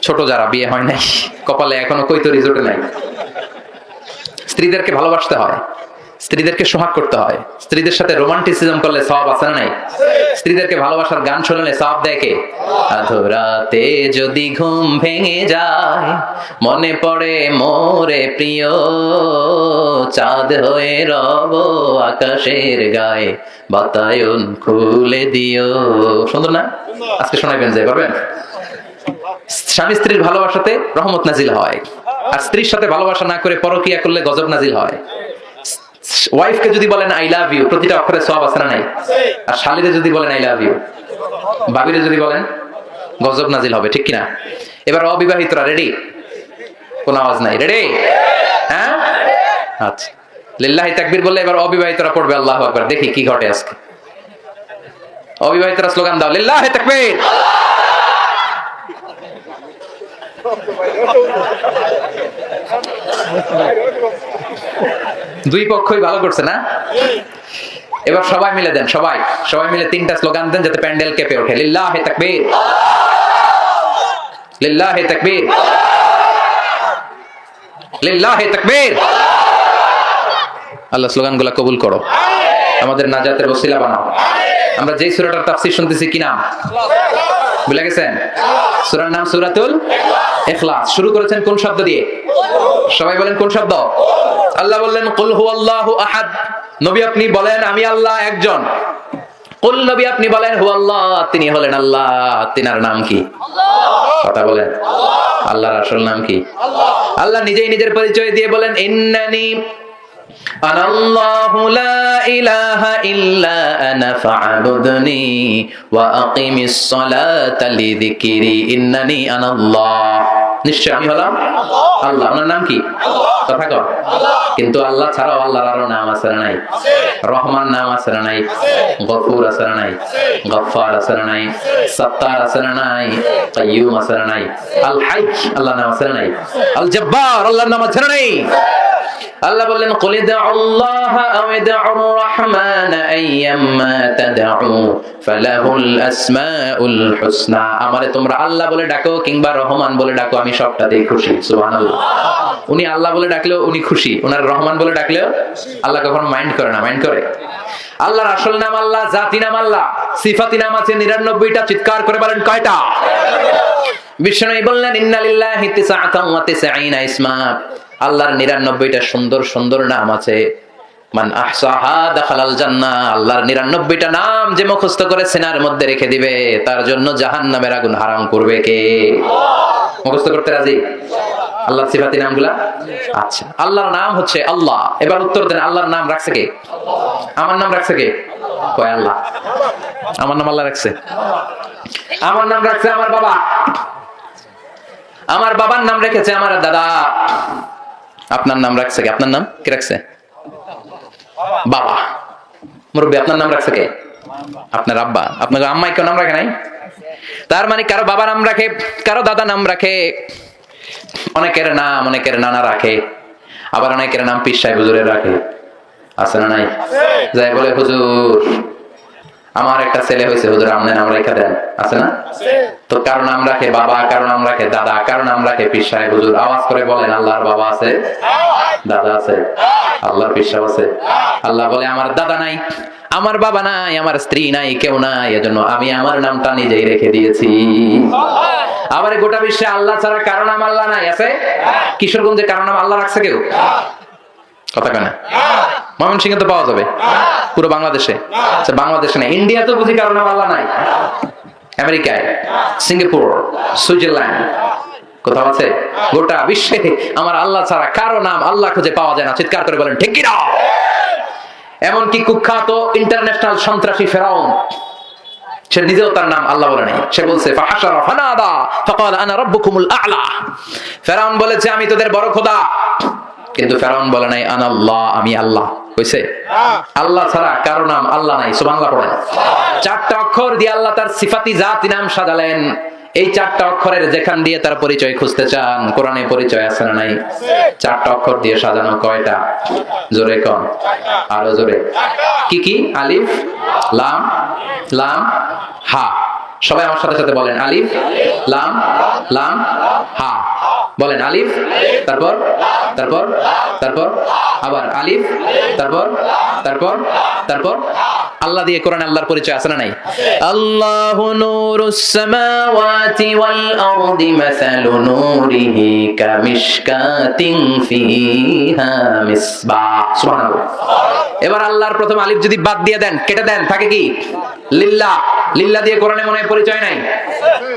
ছোট যারা বিয়ে হয় নাই, কপালে এখনো কৈতরি জোটে নাই, স্ত্রীদেরকে ভালোবাসতে হয়, স্ত্রীদেরকে সোহাগ করতে হয়, স্ত্রীদের সাথে রোমান্টিসিজম করলে সওয়াব আছে না নাই? স্ত্রীদেরকে ভালোবাসার গান শুনলে সওয়াব দেয় কে? আধরাতে যদি ঘুম ভেঙে যায়, মনে পড়ে মোরে প্রিয়, চাঁদ হয়ে রব আকাশের গায়ে, বাতায়ন খুলে দিও। সুন্দর না? আজকে শোনাইবেন, যাই পারবেন? স্বামী স্ত্রীর ভালোবাসাতে রহমত নাজিল হয়, আর স্ত্রীর সাথে ভালোবাসা না করে পরকিয়া করলে গজব নাজিল হয়। ওয়াইফকে যদি বলেন আই লাভ ইউ, প্রতিটা অক্ষরে সওয়াব আছে না নাই? আর শালীরে যদি বলেন আই লাভ ইউ, ভাবিরে যদি বলেন, গজব নাজিল হবে, ঠিক কিনা? এবার অবিবাহিতরা রেডি? কোন আওয়াজ নাই, রেডি? হ্যাঁ, আচ্ছা। লিল্লাহি তাকবীর বললে এবার অবিবাহিতরা পড়বে আল্লাহু আকবার। দেখি কি ঘটে আজকে। অবিবাহিতরা স্লোগান দাও, লিল্লাহি তাকবীর। দুই পক্ষই ভালো করছে না? এবার সবাই মিলে দেন, সবাই মিলে 3টা স্লোগান দেন যাতে প্যান্ডেল কেঁপে ওঠে। লিল্লাহি তাকবীর, লিল্লাহি তাকবীর, লিল্লাহি তাকবীর। আল্লাহ স্লোগানগুলো কবুল করো, আমাদের নাজাতের ওসিলা বানাও। আমরা যেই সূরাটার তাফসীর শুনতেছি কি নাম ভুলে গেছেন? সূরার নাম সূরাতুল ইখলাস। শুরু করেছেন কোন শব্দ দিয়ে? সবাই বলেন কোন শব্দ? আল্লাহ বললেন কুল হুয়াল্লাহু আহাদ, নবী আপনি বলেন আমি আল্লাহ একজন। কুল নবী আপনি বলেন হুয়াল্লাহ, তিনি হলেন আল্লাহ। তিনার নাম কি? কথা বলেন। আল্লাহর আসল নাম কি? আল্লাহ নিজেই নিজের পরিচয় দিয়ে বলেন ইন্নানি আনাল্লাহু লা ইলাহা ইল্লা আনা ফা'বুদনি ওয়া আকিমিস সালাতা লিযিকরি ইন্নানি আনাল্লাহ। নিশ্চয় আমি হলাম আল্লাহ। ওনার নাম কি? কথা কও। কিন্তু আল্লাহ ছাড়াও আল্লাহর আরো নাম আছে না নাই? রহমান নাম আছে না নাই? গফুর আছে না নাই? গফফার আছে না নাই? সত্তার আছে না নাই? কাইয়ুম আছে না নাই? আল হাই আল্লাহর নাম আছে না নাই? আল জব্বার আল্লাহর নাম আছে না নাই? আল্লাহ বললেন কুল ইদউল্লাহ আও ইদউর রহমান আইয়াম্মা তাদউ ফালাহুল আসমাউল হুসনা। আমারে তোমরা আল্লাহ বলে ডাকো কিংবা রহমান বলে ডাকো, আমি সবটাতেই খুশি। সুবহানাল্লাহ। উনি আল্লাহ বলে ডাকলেও উনি খুশি, ওনার রহমান বলে ডাকলেও আল্লাহ কখনো মাইন্ড করে না। মাইন্ড করে? আল্লাহর আসল নাম আল্লাহ, জাতি নাম আল্লাহ, সিফাতি নাম আছে 99টা। চিৎকার করে বলেন কয়টা? বিষ্ণু বললেন ইন্না লিল্লাহি তিসআতান ওয়া তিসঈনা ইসমা। আল্লাহর 99টা সুন্দর সুন্দর নাম আছে। মান আহসাহা দাখালাল জান্নাহ। আল্লাহর 99টা নাম যে মুখস্থ করে সিনার মধ্যে রেখে দিবে তার জন্য জাহান্নামের আগুন হারাম করবে কে? মুখস্থ করতে রাজি? আল্লাহর সিফাতি নামগুলা? আচ্ছা, আল্লাহর নাম হচ্ছে আল্লাহ। এবার উত্তর দেন, আল্লাহর নাম রাখছে কে? আমার নাম রাখছে কে? কয় আল্লাহ। আমার নাম আল্লাহ রাখছে? আমার নাম রাখছে আমার বাবা। আমার বাবার নাম রেখেছে আমার দাদা। আপনার নাম রাখছে কে? আপনার নাম কে রাখছে? বাবা। মুরব্বী আপনার নাম রাখছে কে? আপনার আব্বা। আপনার আম্মাই কেউ নাম রাখে নাই? তার মানে কারো বাবা নাম রাখে, কারো দাদা নাম রাখে, অনেকের নাম অনেকের নানা রাখে, আবার অনেকের নাম পীর সাহেব হুজুরের রাখে। আছে না নাই? যাই বলে হুজুর আমার একটা ছেলে হয়েছে, হুজুর আপনি নাম রেখে দেন। আছে না? তো কারো নাম রাখে বাবা, কারো নাম রাখে দাদা, কারো নাম রাখে পীর সাহেব হুজুর। আওয়াজ করে বলেন আল্লাহর বাবা আছে, দাদা আছে, আল্লাহর পীর সাহেব আছে। আল্লাহ বলে আমার দাদা নাই, আমার বাবা নাই, আমার স্ত্রী নাই, কেউ নাই, এজন্য আমি আমার নামটা নিজেই রেখে দিয়েছি। আবার গোটা বিশ্বে আল্লাহ ছাড়া কারো নাম আল্লাহ নাই। আছে? কিশোরগঞ্জে কারো নাম আল্লাহ রাখছে কেউ? কথা কেনা? ময়মনসিংহে তো পাওয়া যাবে, পুরো বাংলাদেশে? বাংলাদেশে না, ইন্ডিয়াতেও বুঝি কারো নাম আল্লাহ নাই? আমেরিকায়, সিঙ্গাপুর, সুইজারল্যান্ড কোথাও আছে? গোটা বিশ্বে আমার আল্লাহ ছাড়া কারো নাম আল্লাহ খুঁজে পাওয়া যায় না। চিৎকার করে বলেন ঠিক কিনা? এমনকি কুখ্যাত ইন্টারন্যাশনাল সন্ত্রাসী ফেরাউন, সে নিজেও তার নাম আল্লাহ বলে নাই। সে বলছে ফাহাশারা ফানাদা ফাকাল আনা রাব্বুকুমুল আ'লা। ফেরাউন বলেছে আমি তোদের বড় খোদা, কিন্তু ফেরাউন বলে নাই আনাল্লাহ, আমি আল্লাহ। কইছে আল্লাহ ছাড়া কারো নাম আল্লাহ নাই। সুবহানাল্লাহ পড়েন। 4টা অক্ষর দিয়ে আল্লাহ তার সিফাতি জাতি নাম সাজালেন। এই 4টা অক্ষরের যেখান দিয়ে তার পরিচয় খুঁজতে চান, কোরআনে পরিচয় আছে না নাই? 4টা অক্ষর দিয়ে সাজানো। কয়টা? জোরে কোন, আরো জোরে। কি কি? আলিফ, লাম, লাম, হা। সবাই আমার সাথে সাথে বলেন আলিফ, লাম, লাম, হা। বলেন আলিফ, তারপর তারপর তারপর আবার আলিফ, তারপর তারপর তারপর। আল্লাহ দিয়ে কোরআনে আল্লাহর পরিচয় আছে না নাই? আল্লাহু নূরুস সামাওয়াতি ওয়াল আরদি মাসালু নূরিহি কামিশকাতিন ফিহা মিসবাহ। সুবহানাল্লাহ। এবার আল্লাহর প্রথম আলিফ যদি বাদ দিয়ে দেন, কেটে দেন, থাকে কি? লিল্লাহ। লিল্লাহ দিয়ে কোরআনে মনে হয় পরিচয় নাই?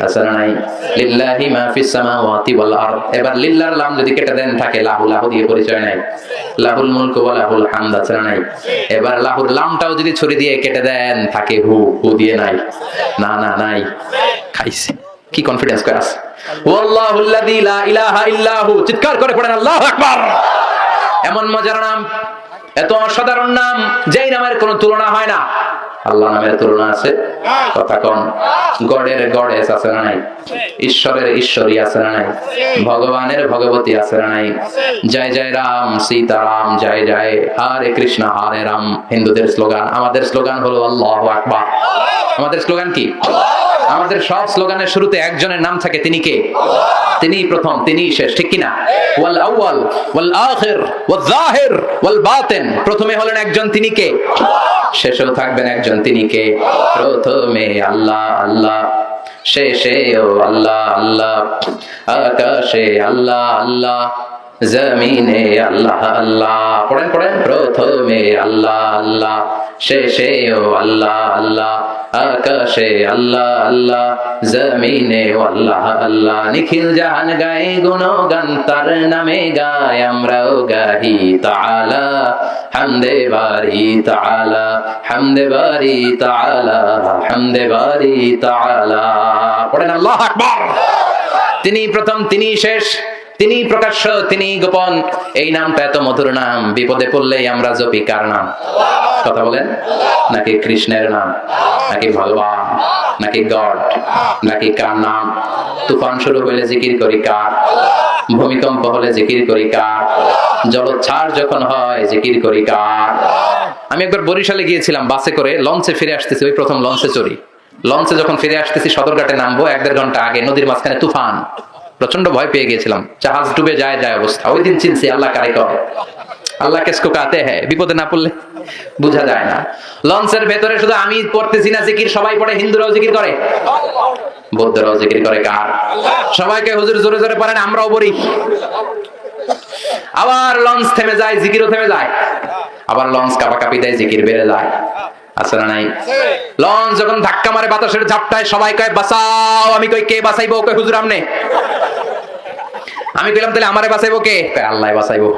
আছে না নাই? লিল্লাহি মা ফিস সামাওয়াতি ওয়াল আরদ। এবার লিল্লাহর লাম যদি কেটে দেন, থাকে লাহু। লাহু দিয়ে পরিচয় নাই? লাহুল মুলকু ওয়া লাহুল হামদ। আছে না নাই? এবার লাহুর লামটাও যদি ছুরি দিয়ে কেটে দেন, থাকে হু। হু দিয়ে নাই? না না নাই। খাইছে। কি কনফিডেন্স করে আছে? ওয়াল্লাহুল্লাযী লা ইলাহা ইল্লা হু। চিৎকার করে পড়েন আল্লাহু আকবার। এমন মজার নাম, এত অসাধারণ নাম, যেই নামের কোনো তুলনা হয় না। আল্লাহ নামের তুলনা আছে? কথা কম। গডের গডেস আছে না নাই? ঈশ্বরের ঈশ্বরী আছে না নাই? ভগবানের ভগবতী আছে না নাই? জয় জয় রাম সীতারাম, জয় জয় হরে কৃষ্ণ হরে রাম। হিন্দুদের স্লোগান। আমাদের স্লোগান হলো আল্লাহু আকবার। আমাদের স্লোগান কি? আমাদের সব স্লোগানের শুরুতে একজনের নাম থাকে, তিনি কে? তিনিই প্রথম, তিনিই শেষ, ঠিক কিনা? ওয়াল আউয়াল ওয়াল আখির ওয়াল যাহির ওয়াল বাতিন, প্রথমে হলেন একজন, তিনি কে? শেষেও থাকবেন একজন, তিনি কে? প্রথমে আল্লাহ আল্লাহ, শেষেও আল্লাহ আল্লাহ, আকাশে আল্লাহ আল্লাহ, জমিনে আল্লাহ আল্লাহ। পড়েন পড়েন, প্রথমে আল্লাহ আল্লাহ, শেষেও আল্লাহ আল্লাহ, আকাশে আল্লাহ আল্লাহ, জমিনে আল্লাহ আল্লাহ। নিখিল জাহান গায়ে গুণগান, তার নামে গায় আমরাও গাহি তাআলা, হামদে বারি তাআলা, হামদে বারি তাআলা, হামদে বারি তাআলা। পড়েন আল্লাহু আকবার। তিনি প্রথম, তিনি শেষ, তিনি প্রকাশ্য, তিনি গোপন। এই নামটা এত মধুর নাম, বিপদে পড়লেই আমরা জপি কার নাম? কথা বলেন। নাকি কৃষ্ণের নাম, নাকি ভগবান, নাকি গড, নাকি কার নাম? তুফান শুরু হলে জিকির করি কার? ভূমিকম্প হলে জিকির করি কার? জলোচ্ছ্বাস যখন হয় জিকির করি কার? আমি একবার বরিশালে গিয়েছিলাম বাসে করে, লঞ্চে ফিরে আসতেছি, ওই প্রথম লঞ্চে চড়ি। লঞ্চে যখন ফিরে আসতেছি, সদরঘাটে নামবো, 1-1.5 ঘন্টা আগে নদীর মাঝখানে তুফান, প্রচন্ড ভয় পেয়ে গিয়েছিলাম, জাহাজ ডুবে যায় অবস্থা। ওই দিন চিনছি আল্লাহ কারে কয়, আল্লাহ কেসকো কাতে হ্যাঁ, বিপদে না পড়লে বুঝা যায় না। লঞ্চের ভেতরে শুধু আমি পড়তেছি না জিকির, সবাই পড়ে। হিন্দুরাও জিকির করে, বৌদ্ধরাও জিকির করে কার? সবাইকে হুজুর জোরে জোরে পড়েন, আমরাও পড়ি। আবার লঞ্চ থেমে যায়, জিকিরও থেমে যায়। আবার লঞ্চ কাঁপাকাঁপি দেয়, জিকির বেড়ে যায়। আছে না নাই? লঞ্চ যখন ধাক্কা মারে বাতাসের ঝাপটায়, সবাই কয় বাঁচাও। আমি কই কে বাঁচাইবো? কয় হুজুর আমনে। আমি কইলাম তাহলে আমারে বাঁচাইবো কে? কয় আল্লাহ বাঁচাইবো।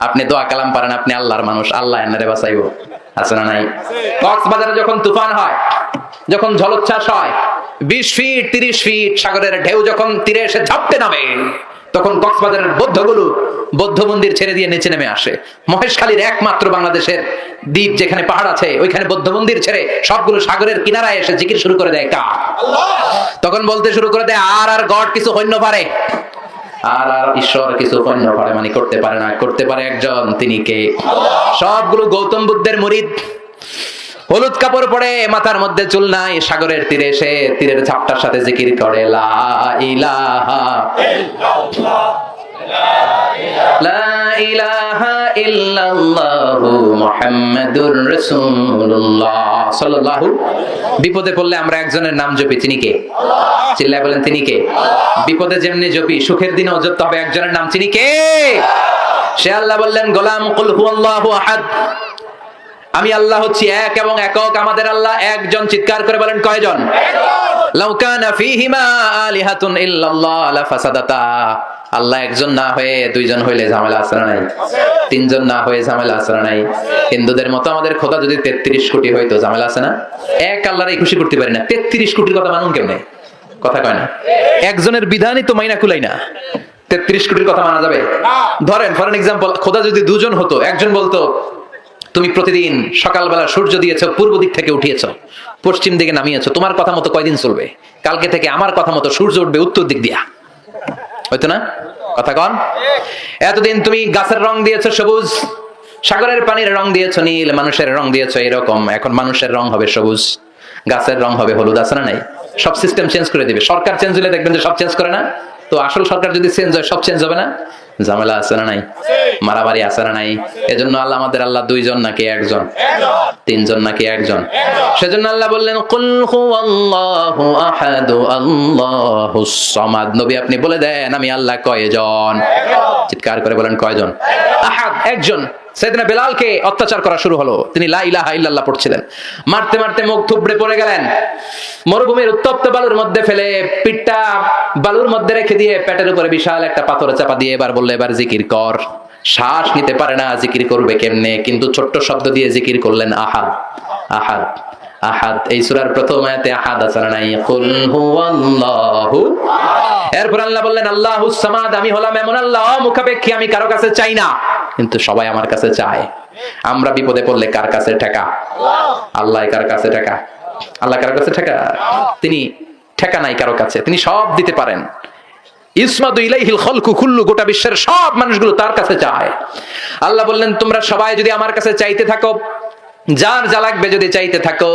আপনি দোয়া কালাম পারেন, আপনি আল্লাহর মানুষ, আল্লাহ এনারে বাঁচাইবো। আছে না নাই? কক্সবাজারে যখন তুফান হয়, যখন জলোচ্ছ্বাস হয়, 20 ফিট 30 ফিট সাগরের ঢেউ যখন তীরে এসে ঝাপটে নামে, তখন কক্সবাজারের বৌদ্ধগুলো বৌদ্ধ মন্দির ছেড়ে দিয়ে নিচে নেমে আসে। মহেশখালীর একমাত্র বাংলাদেশের দ্বীপ যেখানে পাহাড় আছে, ওইখানে বৌদ্ধ মন্দির ছেড়ে সবগুলো সাগরের কিনারায় এসে জিকির শুরু করে দেয় কার? তখন বলতে শুরু করে দেয় আর গড কিছু হইন্য পারে, আর ঈশ্বর কিছু হইন্য পারে, মানে করতে পারে না, করতে পারে একজন, তিনি কে? সবগুলো গৌতম বুদ্ধের মুরিদ। হলুদ কাপড় পরে, মাথার মধ্যে চুল নাই, সাগরের তীরে এসে তীরের ঝাপটার সাথে জিকির করে লা ইলাহা ইল্লাল্লাহ, লা ইলাহা ইল্লাল্লাহু মুহাম্মাদুর রাসূলুল্লাহ সাল্লাল্লাহু। বিপদে পড়লে আমরা একজনের নাম জপি, তিনি কে? চিল্লায় বলেন, তিনি কে? বিপদে যেমনি জপি, সুখের দিনেও জপতে হবে একজনের নাম, তিনি কে? সে আল্লাহ বললেন, গোলাম কুল হুয়াল্লাহু আহাদ, আমি আল্লাহ হচ্ছি এক এবং একক। আমাদের আল্লাহ একজন। চিৎকার করে বলেন, কয়জন? লাউ কানা ফীহিমা আলিহাতুন ইল্লাল্লাহ লাফাসাদাতা। আল্লাহ একজন না হয়ে দুইজন হইলে ঝামেলা আছে না নাই? তিনজন না হয়ে ঝামেলা আছে না নাই? হিন্দুদের মতো আমাদের খোদা যদি 33 কোটি হইতো, ঝামেলা আছে না? এক আল্লাহরই খুশি করতে পারি না, 33 কোটির কথা মানুন কেমনে? কথা কয় না। একজনের বিধানই তো মাইনা কুলাই না, 33 কোটির কথা মানা যাবে? ধরেন ফর এক্সাম্পল, খোদা যদি দুজন হতো, একজন বলতো তুমি প্রতিদিন সকালবেলা সূর্য দিয়েছো, পূর্ব দিক থেকে উঠিয়েছো, পশ্চিম দিকে নামিয়েছো, তোমার কথা মতো কয়দিন চলবে? কালকে থেকে আমার কথা মতো সূর্য উঠবে উত্তর দিক দিয়া, হয়তো না? কথা কন। এতদিন তুমি গাছের রং দিয়েছো সবুজ, সাগরের পানির রং দিয়েছো নীল, মানুষের রং দিয়েছো এরকম, এখন মানুষের রং হবে সবুজ, গাছের রং হবে হলুদ। আছে না নাই? সব সিস্টেম চেঞ্জ করে দিবে। সরকার চেঞ্জ হলে দেখবেন যে সব চেঞ্জ করে না? তো আসল সরকার যদি চেঞ্জ হয়, সব চেঞ্জ হবে না? ঝামেলা আছে না নাই? মারামারি আছে না নাই? এজন্য আল্লাহ, আমাদের আল্লাহ দুইজন নাকি একজন? তিনজন নাকি একজন? সেজন্য আল্লাহ বললেন, কুল হুয়াল্লাহু আহাদ আল্লাহুস সামাদ। নবী আপনি বলে দেন আমি আল্লাহ কয়জন? চিৎকার করে বলেন, কয়জন? আহাদ, একজন। সাইয়েদনা বেলালকে অত্যাচার করা শুরু হলো, তিনি লা ইলাহা ইল্লাল্লাহ পড়ছিলেন, মারতে মারতে মুখ থুবড়ে পড়ে গেলেন, মরুভূমির উত্তপ্ত বালুর মধ্যে ফেলে, পিঠটা বালুর মধ্যে রেখে দিয়ে পেটের উপরে বিশাল একটা পাথর চাপা দিয়ে এবার বললে, এবার জিকির কর। শ্বাস নিতে পারে না, জিকির করবে কেমনে? কিন্তু ছোট্ট শব্দ দিয়ে জিকির করলেন, আহাদ আহাদ আহাদ। এই সূরার প্রথম আয়াতে আহাদ আছে না নাই? কুল হুয়াল্লাহু। এরপর আল্লাহ বললেন, আল্লাহুস সামাদ, আমি হলাম এমন আল্লাহ মুখাপেক্ষী, আমি কারো কাছে চাই না, কিন্তু সবাই আমার কাছে চায়। আমরা বিপদে পড়লে কার কাছে ঠেকা? আল্লাহ কার কাছে ঠেকা? আল্লাহ কার কাছে ঠেকা? তিনি ঠেকা নাই কারো কাছে, তিনি সব দিতে পারেন। ইসমাদু ইলাইহিল খালকু কুল্লু, গোটা বিশ্বের সব মানুষগুলো তার কাছে চায়। আল্লাহ বললেন, তোমরা সবাই যদি আমার কাছে চাইতে থাকো, যার যা লাগবে যদি চাইতে থাকো,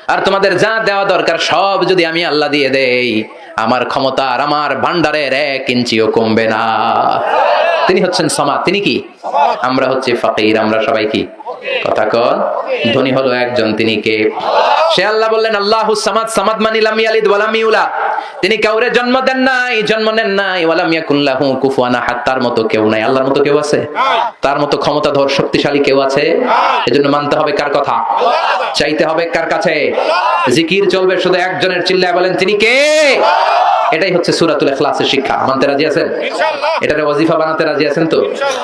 আর তোমাদের যা দেওয়া দরকার সব যদি আমি আল্লাহ দিয়ে দেই, আমার ক্ষমতা আর আমার ভান্ডারের 1 ইঞ্চিও কমবে না। তিনি হচ্ছেন সামাদ। তিনি কি? আমরা হচ্ছে ফাকির। আমরা সবাই কি? কথা কন। ধনী হলো একজন, তিনি কে? সে আল্লাহ বললেন আল্লাহুস সামাদ। সামাদ মানে লাম ইয়ালিদ ওয়া লাম ইউলাদ। তিনি কাউরে জন্ম দেন নাই, জন্ম নেন নাই। ওয়া লাম ইয়াকুল লাহু কুফুয়ান আহাদ। তার মতো কেউ নাই। আল্লাহর মতো কেউ আছে? তার মতো ক্ষমতাধর শক্তিশালী কেউ আছে? এজন্য মানতে হবে কার কথা? চাইতে হবে কার কাছে? জিকির চলবে শুধু একজনের। চিল্লায় বলেন তিনি কে? এটাই হচ্ছে সূরাতুল ইখলাসের শিক্ষা। মানতে রাজি আছেন? ইনশাআল্লাহ। এটারে ওয়াজিফা বানাতে রাজি আছেন তো?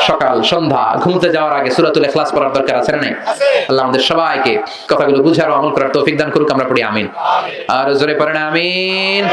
সকাল সন্ধ্যা ঘুমতে যাওয়ার আগে সূরাতুল ইখলাস পড়ার দরকার আছে না নাই? আল্লাহ আমাদের সবাইকে কথাগুলো বুঝার ও আমল করার তৌফিক দান করুক। আমরা পড়ি আমিন। আর জোরে পড়েন আমিন।